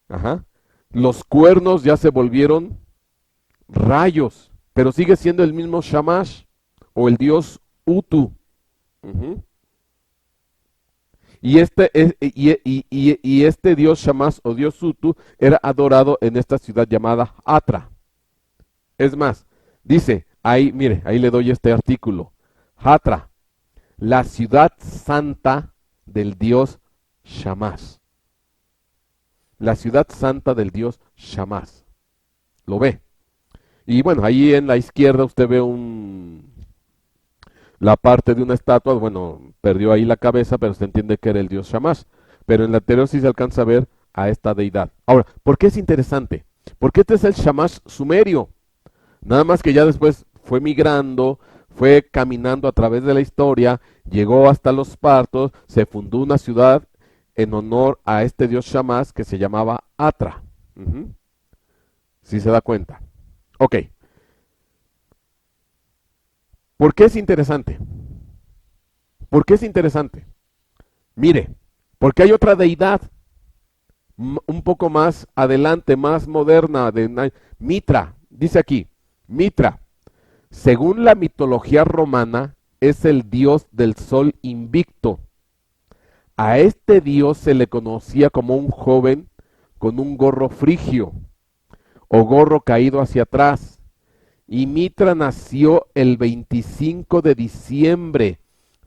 Ajá. Los cuernos ya se volvieron rayos, pero sigue siendo el mismo Shamash o el dios Utu. Ujú. Y este dios Shamash o dios Utu era adorado en esta ciudad llamada Hatra. Es más, dice, ahí, mire, ahí le doy este artículo. Hatra, la ciudad santa del dios Shamash. La ciudad santa del dios Shamash. ¿Lo ve? Y bueno, ahí en la izquierda usted ve la parte de una estatua, bueno, perdió ahí la cabeza, pero se entiende que era el dios Shamash. Pero en la anterior sí se alcanza a ver a esta deidad. Ahora, ¿por qué es interesante? Porque este es el Shamash sumerio. Nada más que ya después fue migrando, fue caminando a través de la historia, llegó hasta los partos, se fundó una ciudad en honor a este dios Shamash que se llamaba Hatra. ¿Sí se da cuenta? Ok. ¿Por qué es interesante? ¿Por qué es interesante? Mire, porque hay otra deidad un poco más adelante, más moderna, de Mitra. Dice aquí, Mitra, según la mitología romana, es el dios del sol invicto. A este dios se le conocía como un joven con un gorro frigio o gorro caído hacia atrás. Y Mitra nació el 25 de diciembre,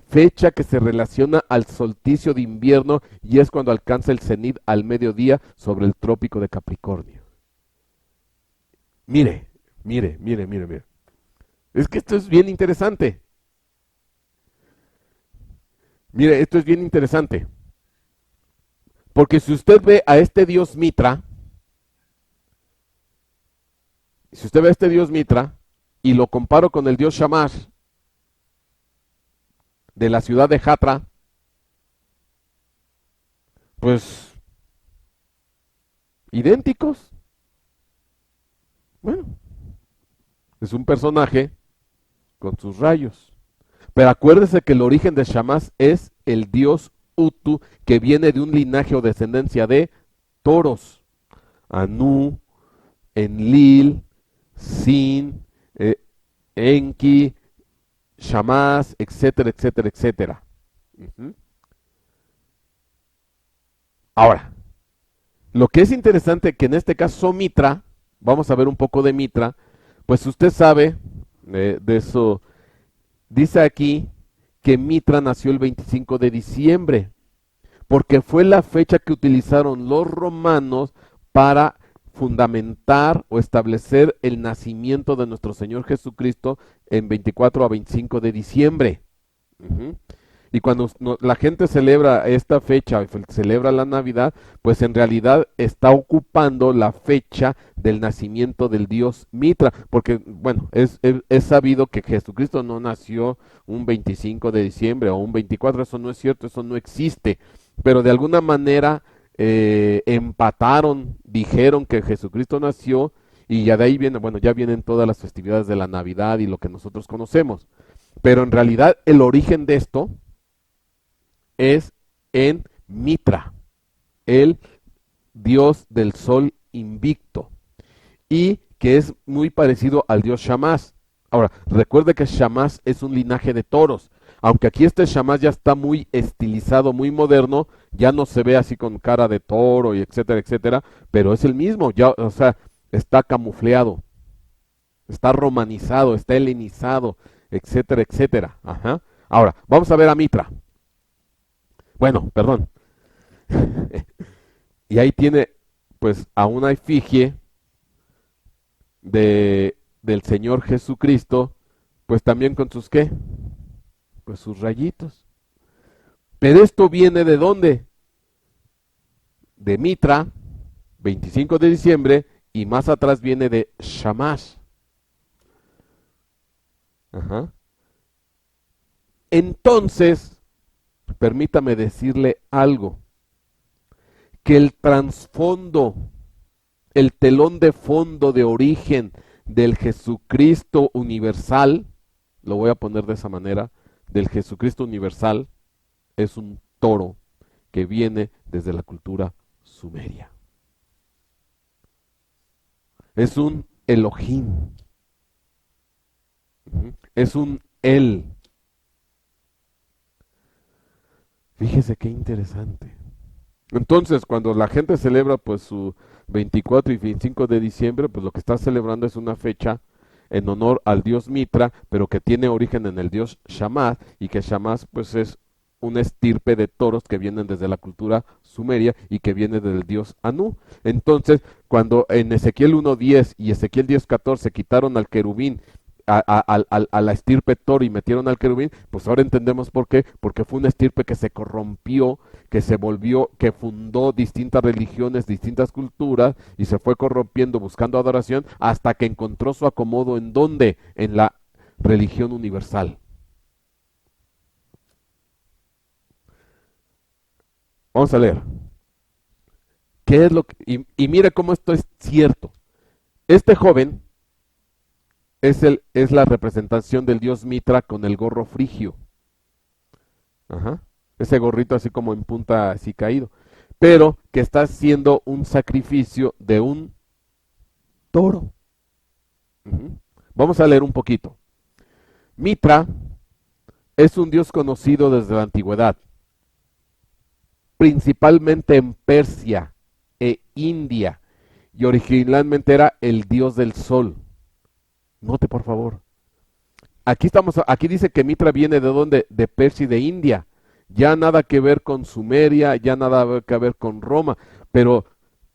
fecha que se relaciona al solsticio de invierno y es cuando alcanza el cenit al mediodía sobre el trópico de Capricornio. Mire. Es que esto es bien interesante. Mire, esto es bien interesante. Porque si usted ve a este dios Mitra, y lo comparo con el dios Shamash de la ciudad de Hatra, pues idénticos. Bueno, es un personaje con sus rayos. Pero acuérdese que el origen de Shamash es el dios Utu, que viene de un linaje o descendencia de toros. Anu, Enlil, Sin, Enki, Shamash, etcétera, etcétera, etcétera. Ahora, lo que es interesante que en este caso Mitra, vamos a ver un poco de Mitra, pues usted sabe de eso, dice aquí que Mitra nació el 25 de diciembre, porque fue la fecha que utilizaron los romanos para fundamentar o establecer el nacimiento de nuestro Señor Jesucristo en 24 a 25 de diciembre. Y cuando la gente celebra esta fecha, celebra la Navidad, pues en realidad está ocupando la fecha del nacimiento del dios Mitra, porque bueno, es sabido que Jesucristo no nació un 25 de diciembre o un 24, eso no es cierto, eso no existe, pero de alguna manera empataron, dijeron que Jesucristo nació y ya de ahí viene, bueno, ya vienen todas las festividades de la Navidad y lo que nosotros conocemos, pero en realidad el origen de esto es en Mitra, el dios del sol invicto, y que es muy parecido al dios Shamash. Ahora, recuerde que Shamash es un linaje de toros, aunque aquí este Shamash ya está muy estilizado, muy moderno, ya no se ve así con cara de toro y etcétera, etcétera, pero es el mismo, ya, o sea, está camufleado, está romanizado, está helenizado, etcétera, etcétera. Ajá. Ahora, vamos a ver a Mitra. Bueno, perdón. Y ahí tiene pues a una efigie del Señor Jesucristo, pues también con sus ¿qué? pues sus rayitos. Pero esto viene ¿de dónde? De Mitra, 25 de diciembre, y más atrás viene de Shamash. Ajá. Entonces, permítame decirle algo, que el trasfondo, el telón de fondo de origen del Jesucristo universal, lo voy a poner de esa manera, del Jesucristo universal, es un toro que viene desde la cultura sumeria. Es un Elohim. Es un él. Fíjese qué interesante. Entonces, cuando la gente celebra pues su 24 y 25 de diciembre, pues lo que está celebrando es una fecha en honor al dios Mitra, pero que tiene origen en el dios Shamash, y que Shamash pues es una estirpe de toros que vienen desde la cultura sumeria y que viene del dios Anu. Entonces, cuando en Ezequiel 1:10 y Ezequiel 10:14 quitaron al querubín, a la estirpe toro, y metieron al querubín, pues ahora entendemos por qué, porque fue una estirpe que se corrompió, que se volvió, que fundó distintas religiones, distintas culturas, y se fue corrompiendo buscando adoración hasta que encontró su acomodo ¿en dónde? En la religión universal. Vamos a leer. ¿Qué es lo que, y mire cómo esto es cierto? Este joven es la representación del dios Mitra con el gorro frigio. Ajá. Ese gorrito así como en punta, así caído. Pero que está haciendo un sacrificio de un toro. Vamos a leer un poquito. Mitra es un dios conocido desde la antigüedad, principalmente en Persia e India, y originalmente era el dios del sol. Note por favor. Aquí dice que Mitra viene de dónde? De Persia y de India. Ya nada que ver con Sumeria, ya nada que ver con Roma. Pero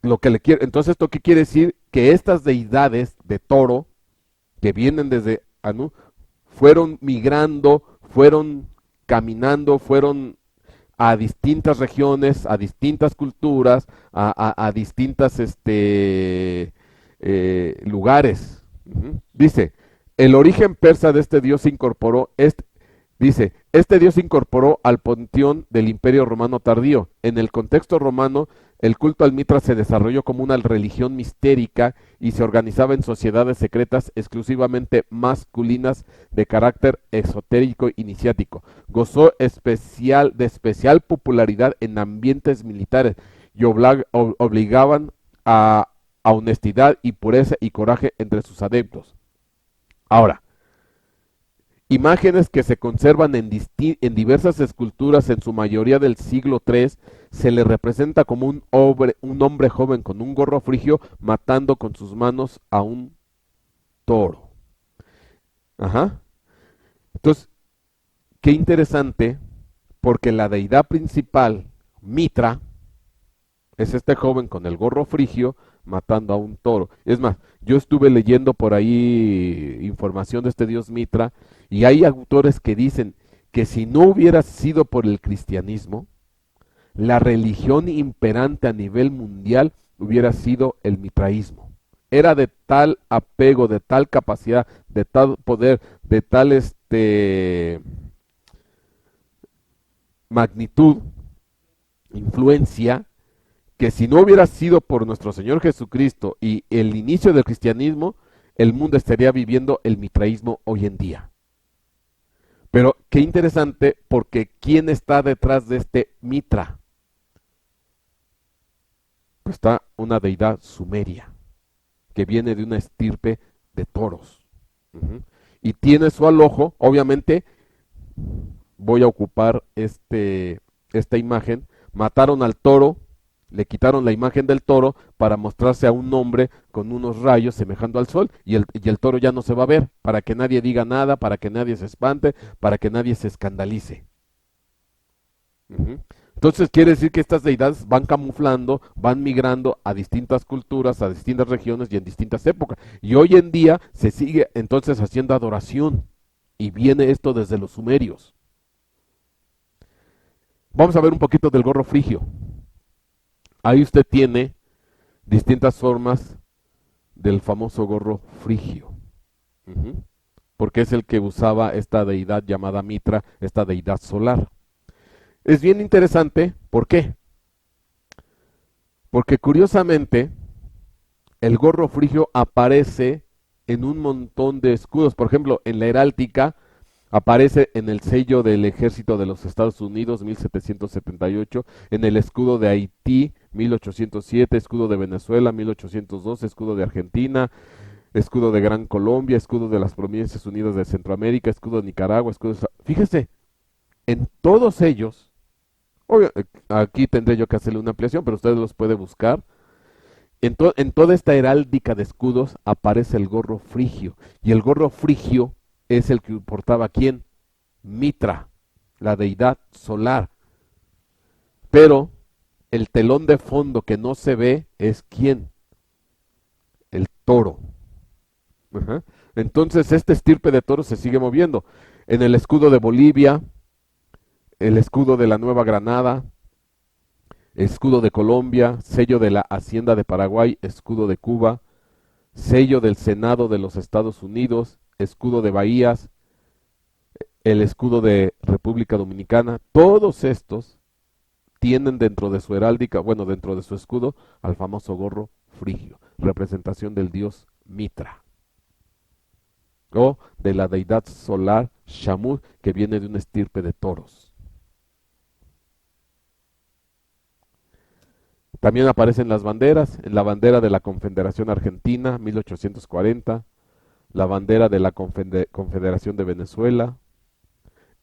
lo que le quiere, entonces esto qué quiere decir, que estas deidades de toro que vienen desde Anu fueron migrando, fueron caminando, fueron a distintas regiones, a distintas culturas, a distintas lugares. Dice, el origen persa de este dios se incorporó, dice, este dios se incorporó al panteón del Imperio Romano tardío. En el contexto romano, el culto al Mitra se desarrolló como una religión mistérica y se organizaba en sociedades secretas exclusivamente masculinas de carácter esotérico iniciático. Gozó de especial popularidad en ambientes militares y obligaban a honestidad y pureza y coraje entre sus adeptos. Ahora, imágenes que se conservan en diversas esculturas, en su mayoría del siglo III, se le representa como un hombre joven con un gorro frigio matando con sus manos a un toro. Ajá. Entonces, qué interesante, porque la deidad principal, Mitra, es este joven con el gorro frigio matando a un toro. Es más, yo estuve leyendo por ahí información de este dios Mitra, y hay autores que dicen que si no hubiera sido por el cristianismo, la religión imperante a nivel mundial hubiera sido el mitraísmo. Era de tal apego, de tal capacidad, de tal poder, de tal magnitud, influencia, que si no hubiera sido por nuestro Señor Jesucristo y el inicio del cristianismo, el mundo estaría viviendo el mitraísmo hoy en día. Pero qué interesante, porque ¿quién está detrás de este Mitra? Pues está una deidad sumeria, que viene de una estirpe de toros. Y tiene su alojo, obviamente, voy a ocupar esta imagen, mataron al toro, le quitaron la imagen del toro para mostrarse a un hombre con unos rayos semejando al sol, y el toro ya no se va a ver, para que nadie diga nada, para que nadie se espante, para que nadie se escandalice. Entonces quiere decir que estas deidades van camuflando, van migrando a distintas culturas, a distintas regiones y en distintas épocas. Y hoy en día se sigue entonces haciendo adoración, y viene esto desde los sumerios. Vamos a ver un poquito del gorro frigio. Ahí usted tiene distintas formas del famoso gorro frigio. Ujú. Porque es el que usaba esta deidad llamada Mitra, esta deidad solar. Es bien interesante, ¿por qué? Porque curiosamente el gorro frigio aparece en un montón de escudos. Por ejemplo, en la heráldica aparece en el sello del ejército de los Estados Unidos 1778, en el escudo de Haití 1807, escudo de Venezuela 1802, escudo de Argentina, escudo de Gran Colombia, escudo de las Provincias Unidas de Centroamérica, escudo de Nicaragua, escudo de... Fíjese, en todos ellos, obvio, aquí tendré yo que hacerle una ampliación, pero usted los puede buscar. En toda esta heráldica de escudos aparece el gorro frigio. Y el gorro frigio es el que portaba ¿quién? Mitra, la deidad solar. Pero el telón de fondo que no se ve es ¿quién? El toro. Ajá. Entonces este estirpe de toro se sigue moviendo. En el escudo de Bolivia, el escudo de la Nueva Granada, escudo de Colombia, sello de la Hacienda de Paraguay, escudo de Cuba, sello del Senado de los Estados Unidos, escudo de Bahías, el escudo de República Dominicana, todos estos tienen dentro de su heráldica, bueno, dentro de su escudo, al famoso gorro frigio, representación del dios Mitra, o de la deidad solar Shamud, que viene de una estirpe de toros. También aparecen las banderas, en la bandera de la Confederación Argentina, 1840, la bandera de la Confederación de Venezuela,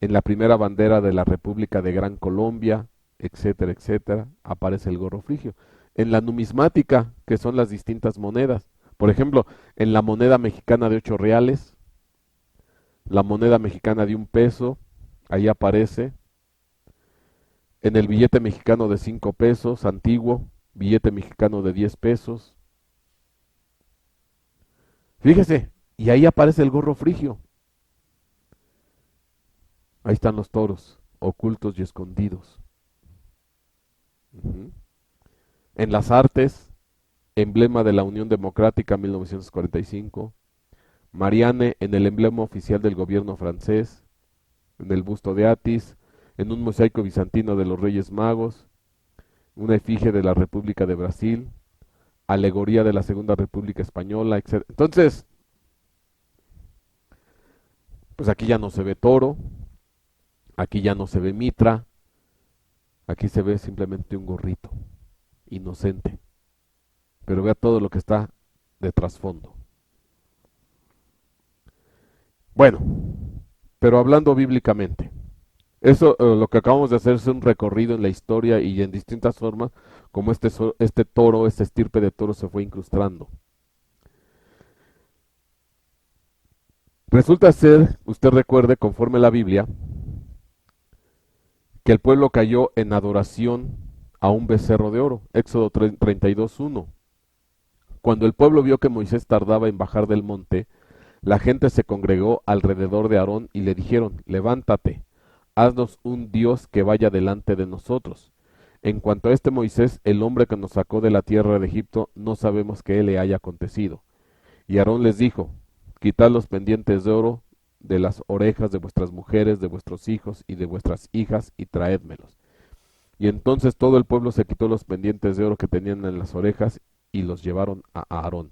en la primera bandera de la República de Gran Colombia, etcétera, etcétera, aparece el gorro frigio. En la numismática, que son las distintas monedas, por ejemplo, en la moneda mexicana de 8 reales, la moneda mexicana de 1 peso, ahí aparece. En el billete mexicano de 5 pesos, antiguo, billete mexicano de 10 pesos. Fíjese, y ahí aparece el gorro frigio. Ahí están los toros, ocultos y escondidos. Ujú. En las artes, emblema de la Unión Democrática 1945. Marianne en el emblema oficial del gobierno francés. En el busto de Atis, en un mosaico bizantino de los Reyes Magos, una efigie de la República de Brasil, alegoría de la Segunda República Española, etc. Entonces, pues aquí ya no se ve toro, aquí ya no se ve mitra, aquí se ve simplemente un gorrito, inocente. Pero vea todo lo que está de trasfondo. Bueno, pero hablando bíblicamente, eso lo que acabamos de hacer es un recorrido en la historia y en distintas formas, como este toro, este estirpe de toro se fue incrustando. Resulta ser, usted recuerde, conforme la Biblia, que el pueblo cayó en adoración a un becerro de oro. Éxodo 32:1. Cuando el pueblo vio que Moisés tardaba en bajar del monte, la gente se congregó alrededor de Aarón y le dijeron: levántate, haznos un Dios que vaya delante de nosotros. En cuanto a este Moisés, el hombre que nos sacó de la tierra de Egipto, no sabemos qué le haya acontecido. Y Aarón les dijo: quitad los pendientes de oro de las orejas de vuestras mujeres, de vuestros hijos y de vuestras hijas, y traédmelos. Y entonces todo el pueblo se quitó los pendientes de oro que tenían en las orejas y los llevaron a Aarón.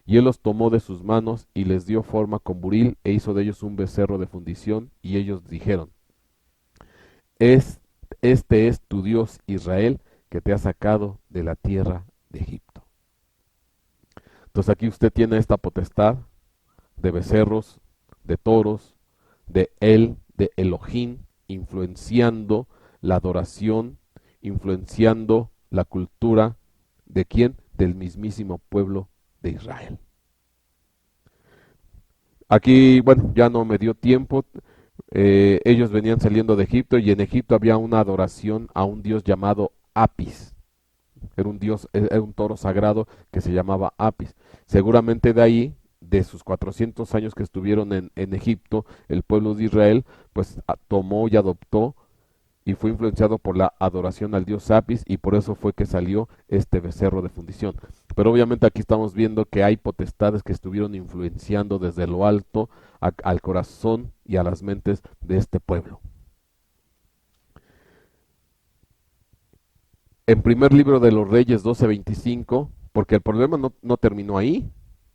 Y él los tomó de sus manos y les dio forma con buril e hizo de ellos un becerro de fundición. Y ellos dijeron: este es tu Dios Israel, que te ha sacado de la tierra de Egipto. Entonces aquí usted tiene esta potestad de becerros, de toros, de Elohim, influenciando la adoración, influenciando la cultura de quién, del mismísimo pueblo de Israel. Aquí, bueno, ya no me dio tiempo. Ellos venían saliendo de Egipto y en Egipto había una adoración a un dios llamado Apis. Era un toro sagrado que se llamaba Apis. Seguramente de ahí, de sus 400 años que estuvieron en Egipto, el pueblo de Israel, pues tomó y adoptó y fue influenciado por la adoración al dios Apis, y por eso fue que salió este becerro de fundición. Pero obviamente aquí estamos viendo que hay potestades que estuvieron influenciando desde lo alto al corazón y a las mentes de este pueblo. En primer libro de los Reyes 12:25, porque el problema no terminó ahí.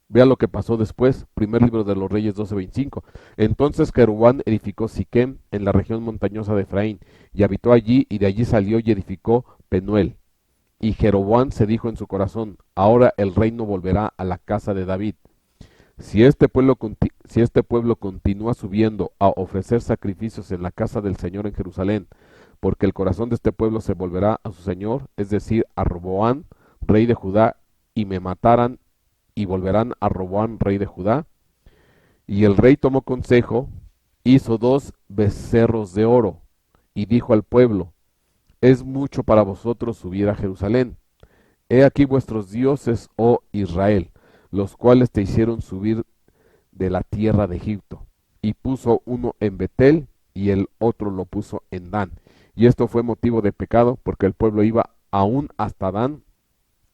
Vea lo que pasó después, primer libro de los Reyes 12:25. Entonces Jeroboam edificó Siquem en la región montañosa de Efraín, y habitó allí, y de allí salió y edificó Penuel. Y Jeroboam se dijo en su corazón: ahora el reino volverá a la casa de David. Si este pueblo continúa subiendo a ofrecer sacrificios en la casa del Señor en Jerusalén, porque el corazón de este pueblo se volverá a su Señor, es decir, a Roboam, rey de Judá, y me mataran, y volverán a Roboam, rey de Judá. Y el rey tomó consejo, hizo 2 becerros de oro, y dijo al pueblo: es mucho para vosotros subir a Jerusalén. He aquí vuestros dioses, oh Israel, los cuales te hicieron subir de la tierra de Egipto. Y puso uno en Betel, y el otro lo puso en Dan. Y esto fue motivo de pecado, porque el pueblo iba aún hasta Dan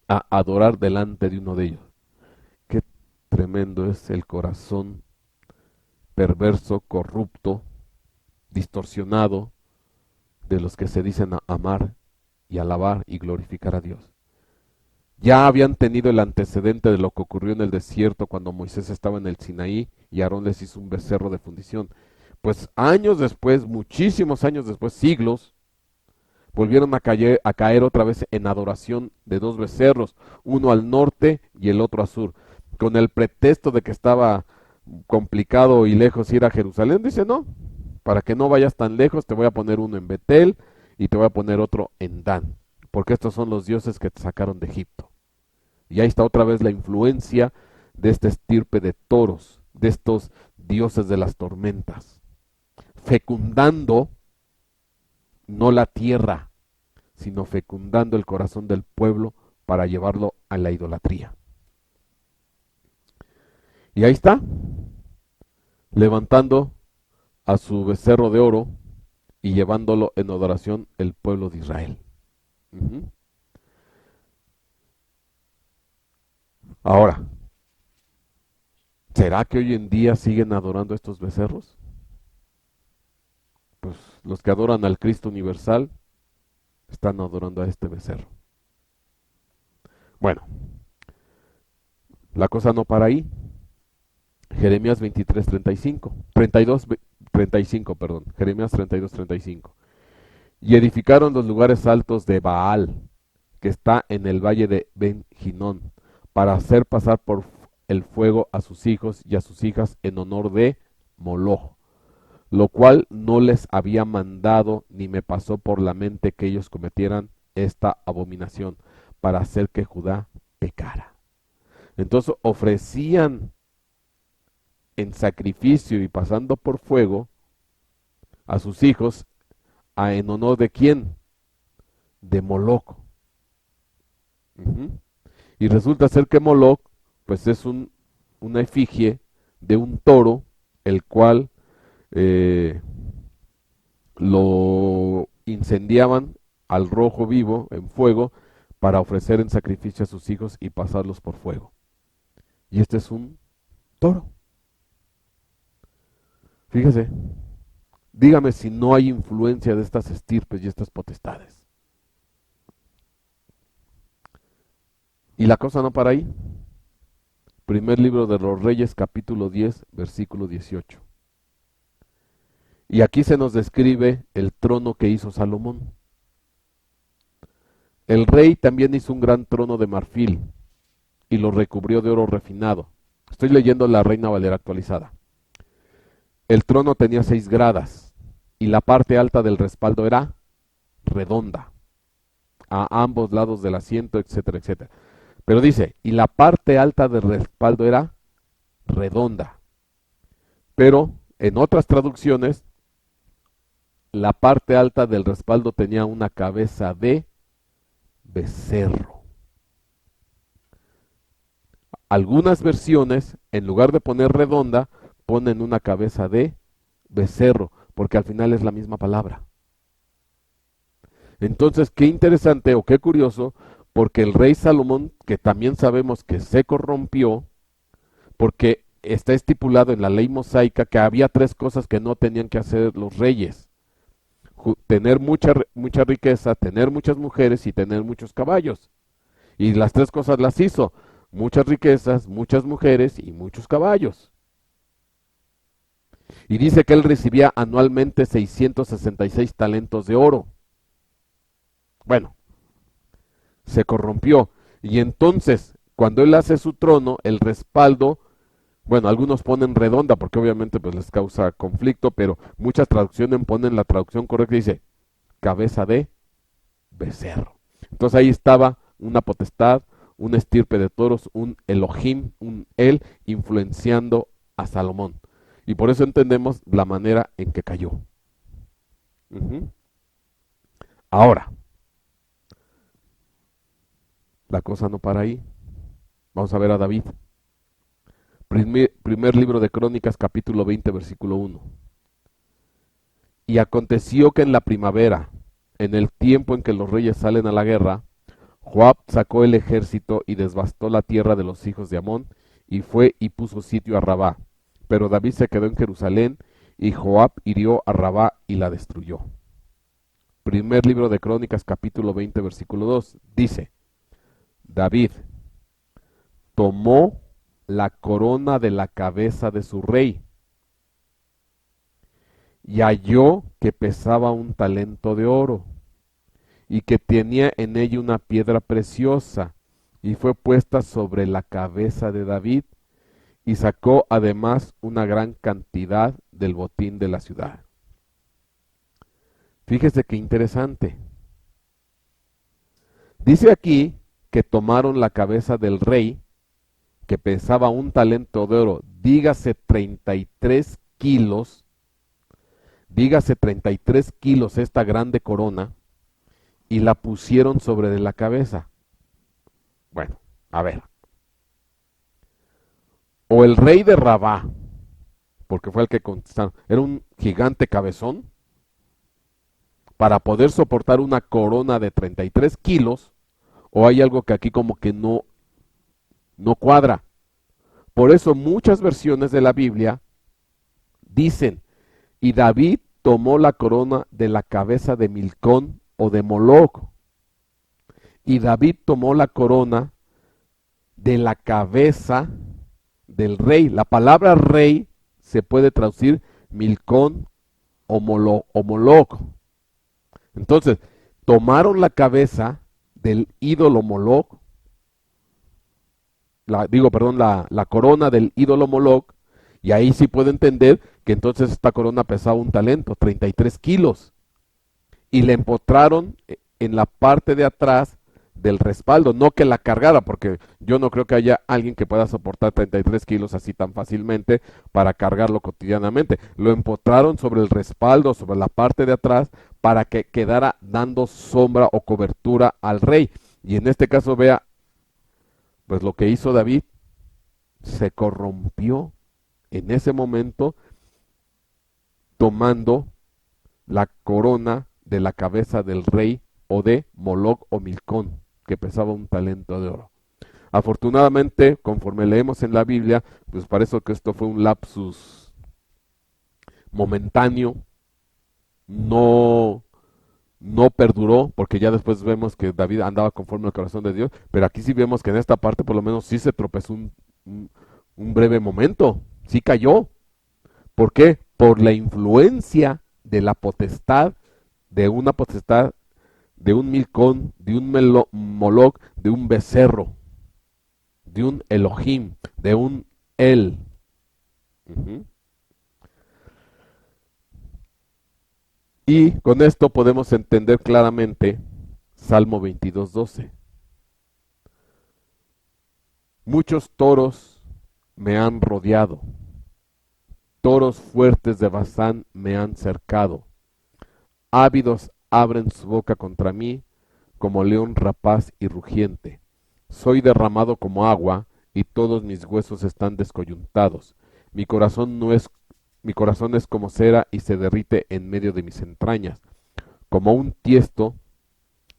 a adorar delante de uno de ellos. Qué tremendo es el corazón perverso, corrupto, distorsionado de los que se dicen amar y alabar y glorificar a Dios. Ya habían tenido el antecedente de lo que ocurrió en el desierto cuando Moisés estaba en el Sinaí y Aarón les hizo un becerro de fundición. Pues años después, muchísimos años después, siglos, volvieron a caer otra vez en adoración de 2 becerros, uno al norte y el otro al sur, con el pretexto de que estaba complicado y lejos ir a Jerusalén. Dice: no, para que no vayas tan lejos, te voy a poner uno en Betel y te voy a poner otro en Dan, porque estos son los dioses que te sacaron de Egipto. Y ahí está otra vez la influencia de esta estirpe de toros, de estos dioses de las tormentas, fecundando no la tierra, sino fecundando el corazón del pueblo para llevarlo a la idolatría. Y ahí está, levantando a su becerro de oro y llevándolo en adoración el pueblo de Israel. Ahora, ¿será que hoy en día siguen adorando estos becerros? Pues los que adoran al Cristo universal están adorando a este becerro. Bueno, la cosa no para ahí. Jeremías 35, Jeremías 32:35. Y edificaron los lugares altos de Baal, que está en el valle de Ben-Hinón, para hacer pasar por el fuego a sus hijos y a sus hijas en honor de Moloch, lo cual no les había mandado ni me pasó por la mente que ellos cometieran esta abominación, para hacer que Judá pecara. Entonces ofrecían en sacrificio y pasando por fuego a sus hijos en honor de ¿quién? De Moloch. Y resulta ser que Moloch pues es una efigie de un toro, el cual lo incendiaban al rojo vivo en fuego para ofrecer en sacrificio a sus hijos y pasarlos por fuego. Y este es un toro. Fíjese, dígame si no hay influencia de estas estirpes y estas potestades. Y la cosa no para ahí. Primer libro de los Reyes, capítulo 10, versículo 18. Y aquí se nos describe el trono que hizo Salomón. El rey también hizo un gran trono de marfil y lo recubrió de oro refinado. Estoy leyendo la Reina Valera actualizada. El trono tenía 6 gradas y la parte alta del respaldo era redonda, a ambos lados del asiento, etcétera, etcétera. Pero dice, y la parte alta del respaldo era redonda. Pero en otras traducciones, la parte alta del respaldo tenía una cabeza de becerro. Algunas versiones, en lugar de poner redonda, ponen una cabeza de becerro, porque al final es la misma palabra. Entonces, qué interesante o qué curioso, porque el rey Salomón, que también sabemos que se corrompió, porque está estipulado en la ley mosaica que había tres cosas que no tenían que hacer los reyes: tener mucha riqueza, tener muchas mujeres y tener muchos caballos. Y las tres cosas las hizo: muchas riquezas, muchas mujeres y muchos caballos. Y dice que él recibía anualmente 666 talentos de oro. Bueno, se corrompió. Y entonces, cuando él hace su trono, el respaldo, bueno, algunos ponen redonda porque obviamente pues les causa conflicto, pero muchas traducciones ponen la traducción correcta y dice cabeza de becerro. Entonces ahí estaba una potestad, una estirpe de toros, un Elohim, un él influenciando a Salomón. Y por eso entendemos la manera en que cayó. Ahora, la cosa no para ahí. Vamos a ver a David. Primer libro de Crónicas, capítulo 20, versículo 1. Y aconteció que en la primavera, en el tiempo en que los reyes salen a la guerra, Joab sacó el ejército y devastó la tierra de los hijos de Amón, y fue y puso sitio a Rabá. Pero David se quedó en Jerusalén, y Joab hirió a Rabá y la destruyó. Primer libro de Crónicas, capítulo 20, versículo 2. Dice: David tomó la corona de la cabeza de su rey, y halló que pesaba un talento de oro, y que tenía en ella una piedra preciosa, y fue puesta sobre la cabeza de David, y sacó además una gran cantidad del botín de la ciudad. Fíjese qué interesante. Dice aquí que tomaron la cabeza del rey, que pesaba un talento de oro, dígase 33 kilos, dígase 33 kilos esta grande corona, y la pusieron sobre de la cabeza. Bueno, a ver. O el rey de Rabá, porque fue el que contestaron, era un gigante cabezón, para poder soportar una corona de 33 kilos, o hay algo que aquí como que no cuadra. Por eso muchas versiones de la Biblia dicen: y David tomó la corona de la cabeza de Milcón o de Moloc. Y David tomó la corona de la cabeza del rey. La palabra rey se puede traducir Milcón o Moloc. Entonces, tomaron la cabeza del ídolo Moloc, la corona del ídolo Moloc, y ahí sí puedo entender que entonces esta corona pesaba un talento, 33 kilos, y la empotraron en la parte de atrás del respaldo, no que la cargara, porque yo no creo que haya alguien que pueda soportar 33 kilos así tan fácilmente para cargarlo cotidianamente. Lo empotraron sobre el respaldo, sobre la parte de atrás, para que quedara dando sombra o cobertura al rey. Y en este caso, vea, pues lo que hizo David, se corrompió en ese momento, tomando la corona de la cabeza del rey o de Moloc o Milcón, que pesaba un talento de oro. Afortunadamente, conforme leemos en la Biblia, pues parece que esto fue un lapsus momentáneo, no perduró, porque ya después vemos que David andaba conforme al corazón de Dios, pero aquí sí vemos que en esta parte por lo menos sí se tropezó un breve momento, sí cayó. ¿Por qué? Por la influencia de la potestad, de una potestad, de un Milcón, de un Moloc, de un becerro, de un Elohim, de un El. Y con esto podemos entender claramente Salmo 22:12. Muchos toros me han rodeado, toros fuertes de Basán me han cercado, ávidos abren su boca contra mí, como león rapaz y rugiente. Soy derramado como agua, y todos mis huesos están descoyuntados. Mi corazón es como cera y se derrite en medio de mis entrañas. Como un tiesto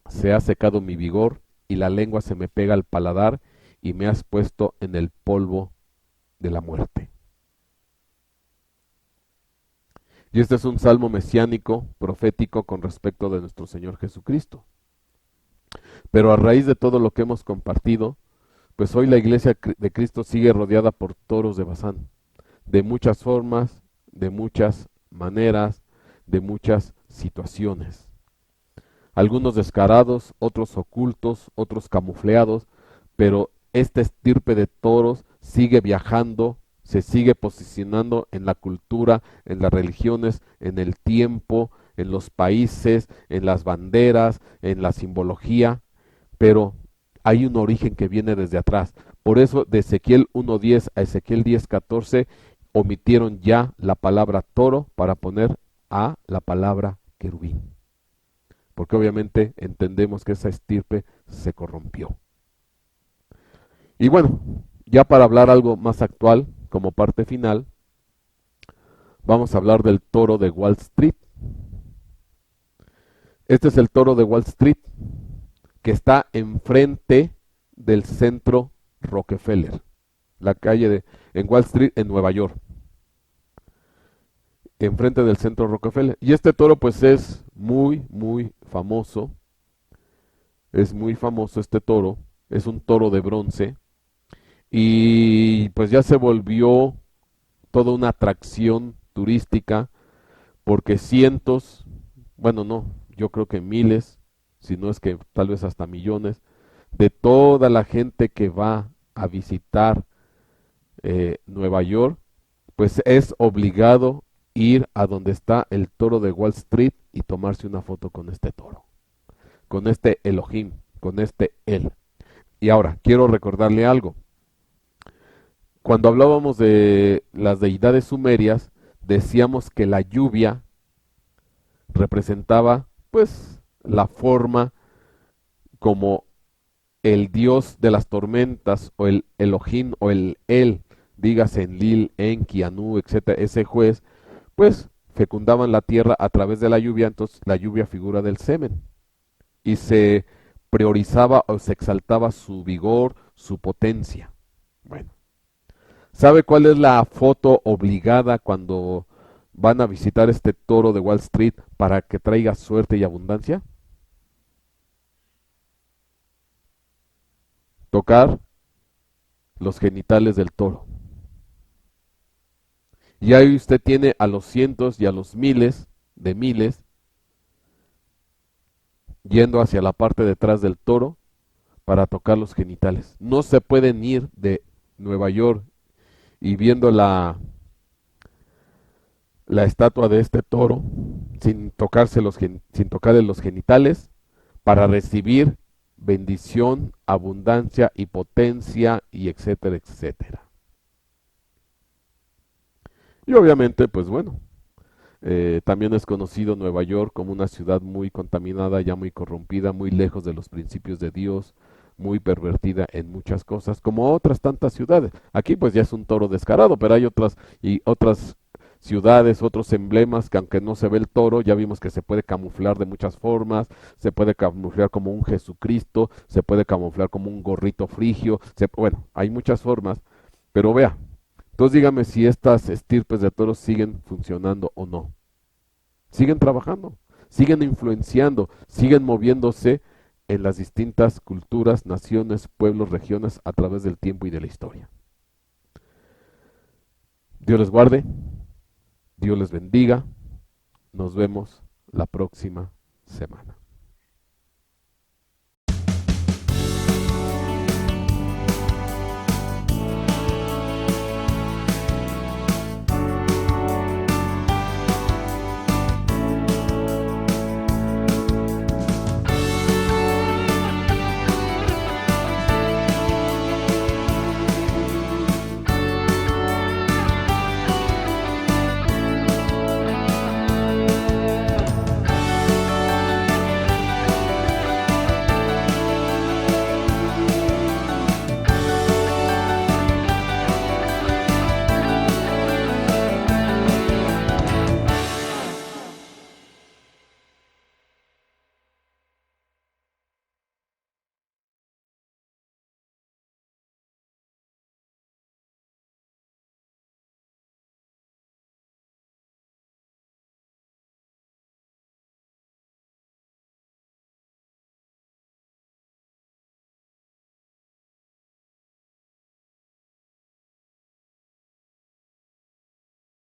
se ha secado mi vigor y la lengua se me pega al paladar y me has puesto en el polvo de la muerte. Y este es un salmo mesiánico, profético con respecto de nuestro Señor Jesucristo. Pero a raíz de todo lo que hemos compartido, pues hoy la iglesia de Cristo sigue rodeada por toros de Bazán, de muchas formas, de muchas maneras, de muchas situaciones. Algunos descarados, otros ocultos, otros camufleados, pero esta estirpe de toros sigue viajando, se sigue posicionando en la cultura, en las religiones, en el tiempo, en los países, en las banderas, en la simbología, pero hay un origen que viene desde atrás. Por eso de Ezequiel 1:10 a Ezequiel 10:14 omitieron ya la palabra toro para poner a la palabra querubín. Porque obviamente entendemos que esa estirpe se corrompió. Y bueno, ya para hablar algo más actual, como parte final, vamos a hablar del toro de Wall Street. Este es el toro de Wall Street, que está enfrente del centro Rockefeller, la calle en Wall Street, en Nueva York, enfrente del centro Rockefeller. Y este toro pues es muy, muy famoso, es muy famoso este toro, es un toro de bronce, y pues ya se volvió toda una atracción turística, porque cientos, bueno no, yo creo que miles, si no es que tal vez hasta millones, de toda la gente que va a visitar Nueva York, pues es obligado ir a donde está el toro de Wall Street y tomarse una foto con este toro, con este Elohim, con este él. Y ahora, quiero recordarle algo. Cuando hablábamos de las deidades sumerias, decíamos que la lluvia representaba pues la forma como el dios de las tormentas o el Elohim o el El, dígase Enlil, Enki, Anu, etcétera, ese juez, pues fecundaban la tierra a través de la lluvia, entonces la lluvia figura del semen y se priorizaba o se exaltaba su vigor, su potencia. Bueno, ¿sabe cuál es la foto obligada cuando van a visitar este toro de Wall Street para que traiga suerte y abundancia? Tocar los genitales del toro. Y ahí usted tiene a los cientos y a los miles de miles yendo hacia la parte detrás del toro para tocar los genitales. No se pueden ir de Nueva York y viendo la estatua de este toro sin sin tocarle los genitales para recibir bendición, abundancia y potencia y etcétera, etcétera. Y obviamente, pues bueno, también es conocido Nueva York como una ciudad muy contaminada, ya muy corrompida, muy lejos de los principios de Dios, muy pervertida en muchas cosas, como otras tantas ciudades. Aquí pues ya es un toro descarado, pero hay otras ciudades, otros emblemas que aunque no se ve el toro, ya vimos que se puede camuflar de muchas formas, se puede camuflar como un Jesucristo, se puede camuflar como un gorrito frigio, bueno, hay muchas formas, pero vea, entonces dígame si estas estirpes de toros siguen funcionando o no. Siguen trabajando, siguen influenciando, siguen moviéndose en las distintas culturas, naciones, pueblos, regiones a través del tiempo y de la historia. Dios les guarde, Dios les bendiga. Nos vemos la próxima semana.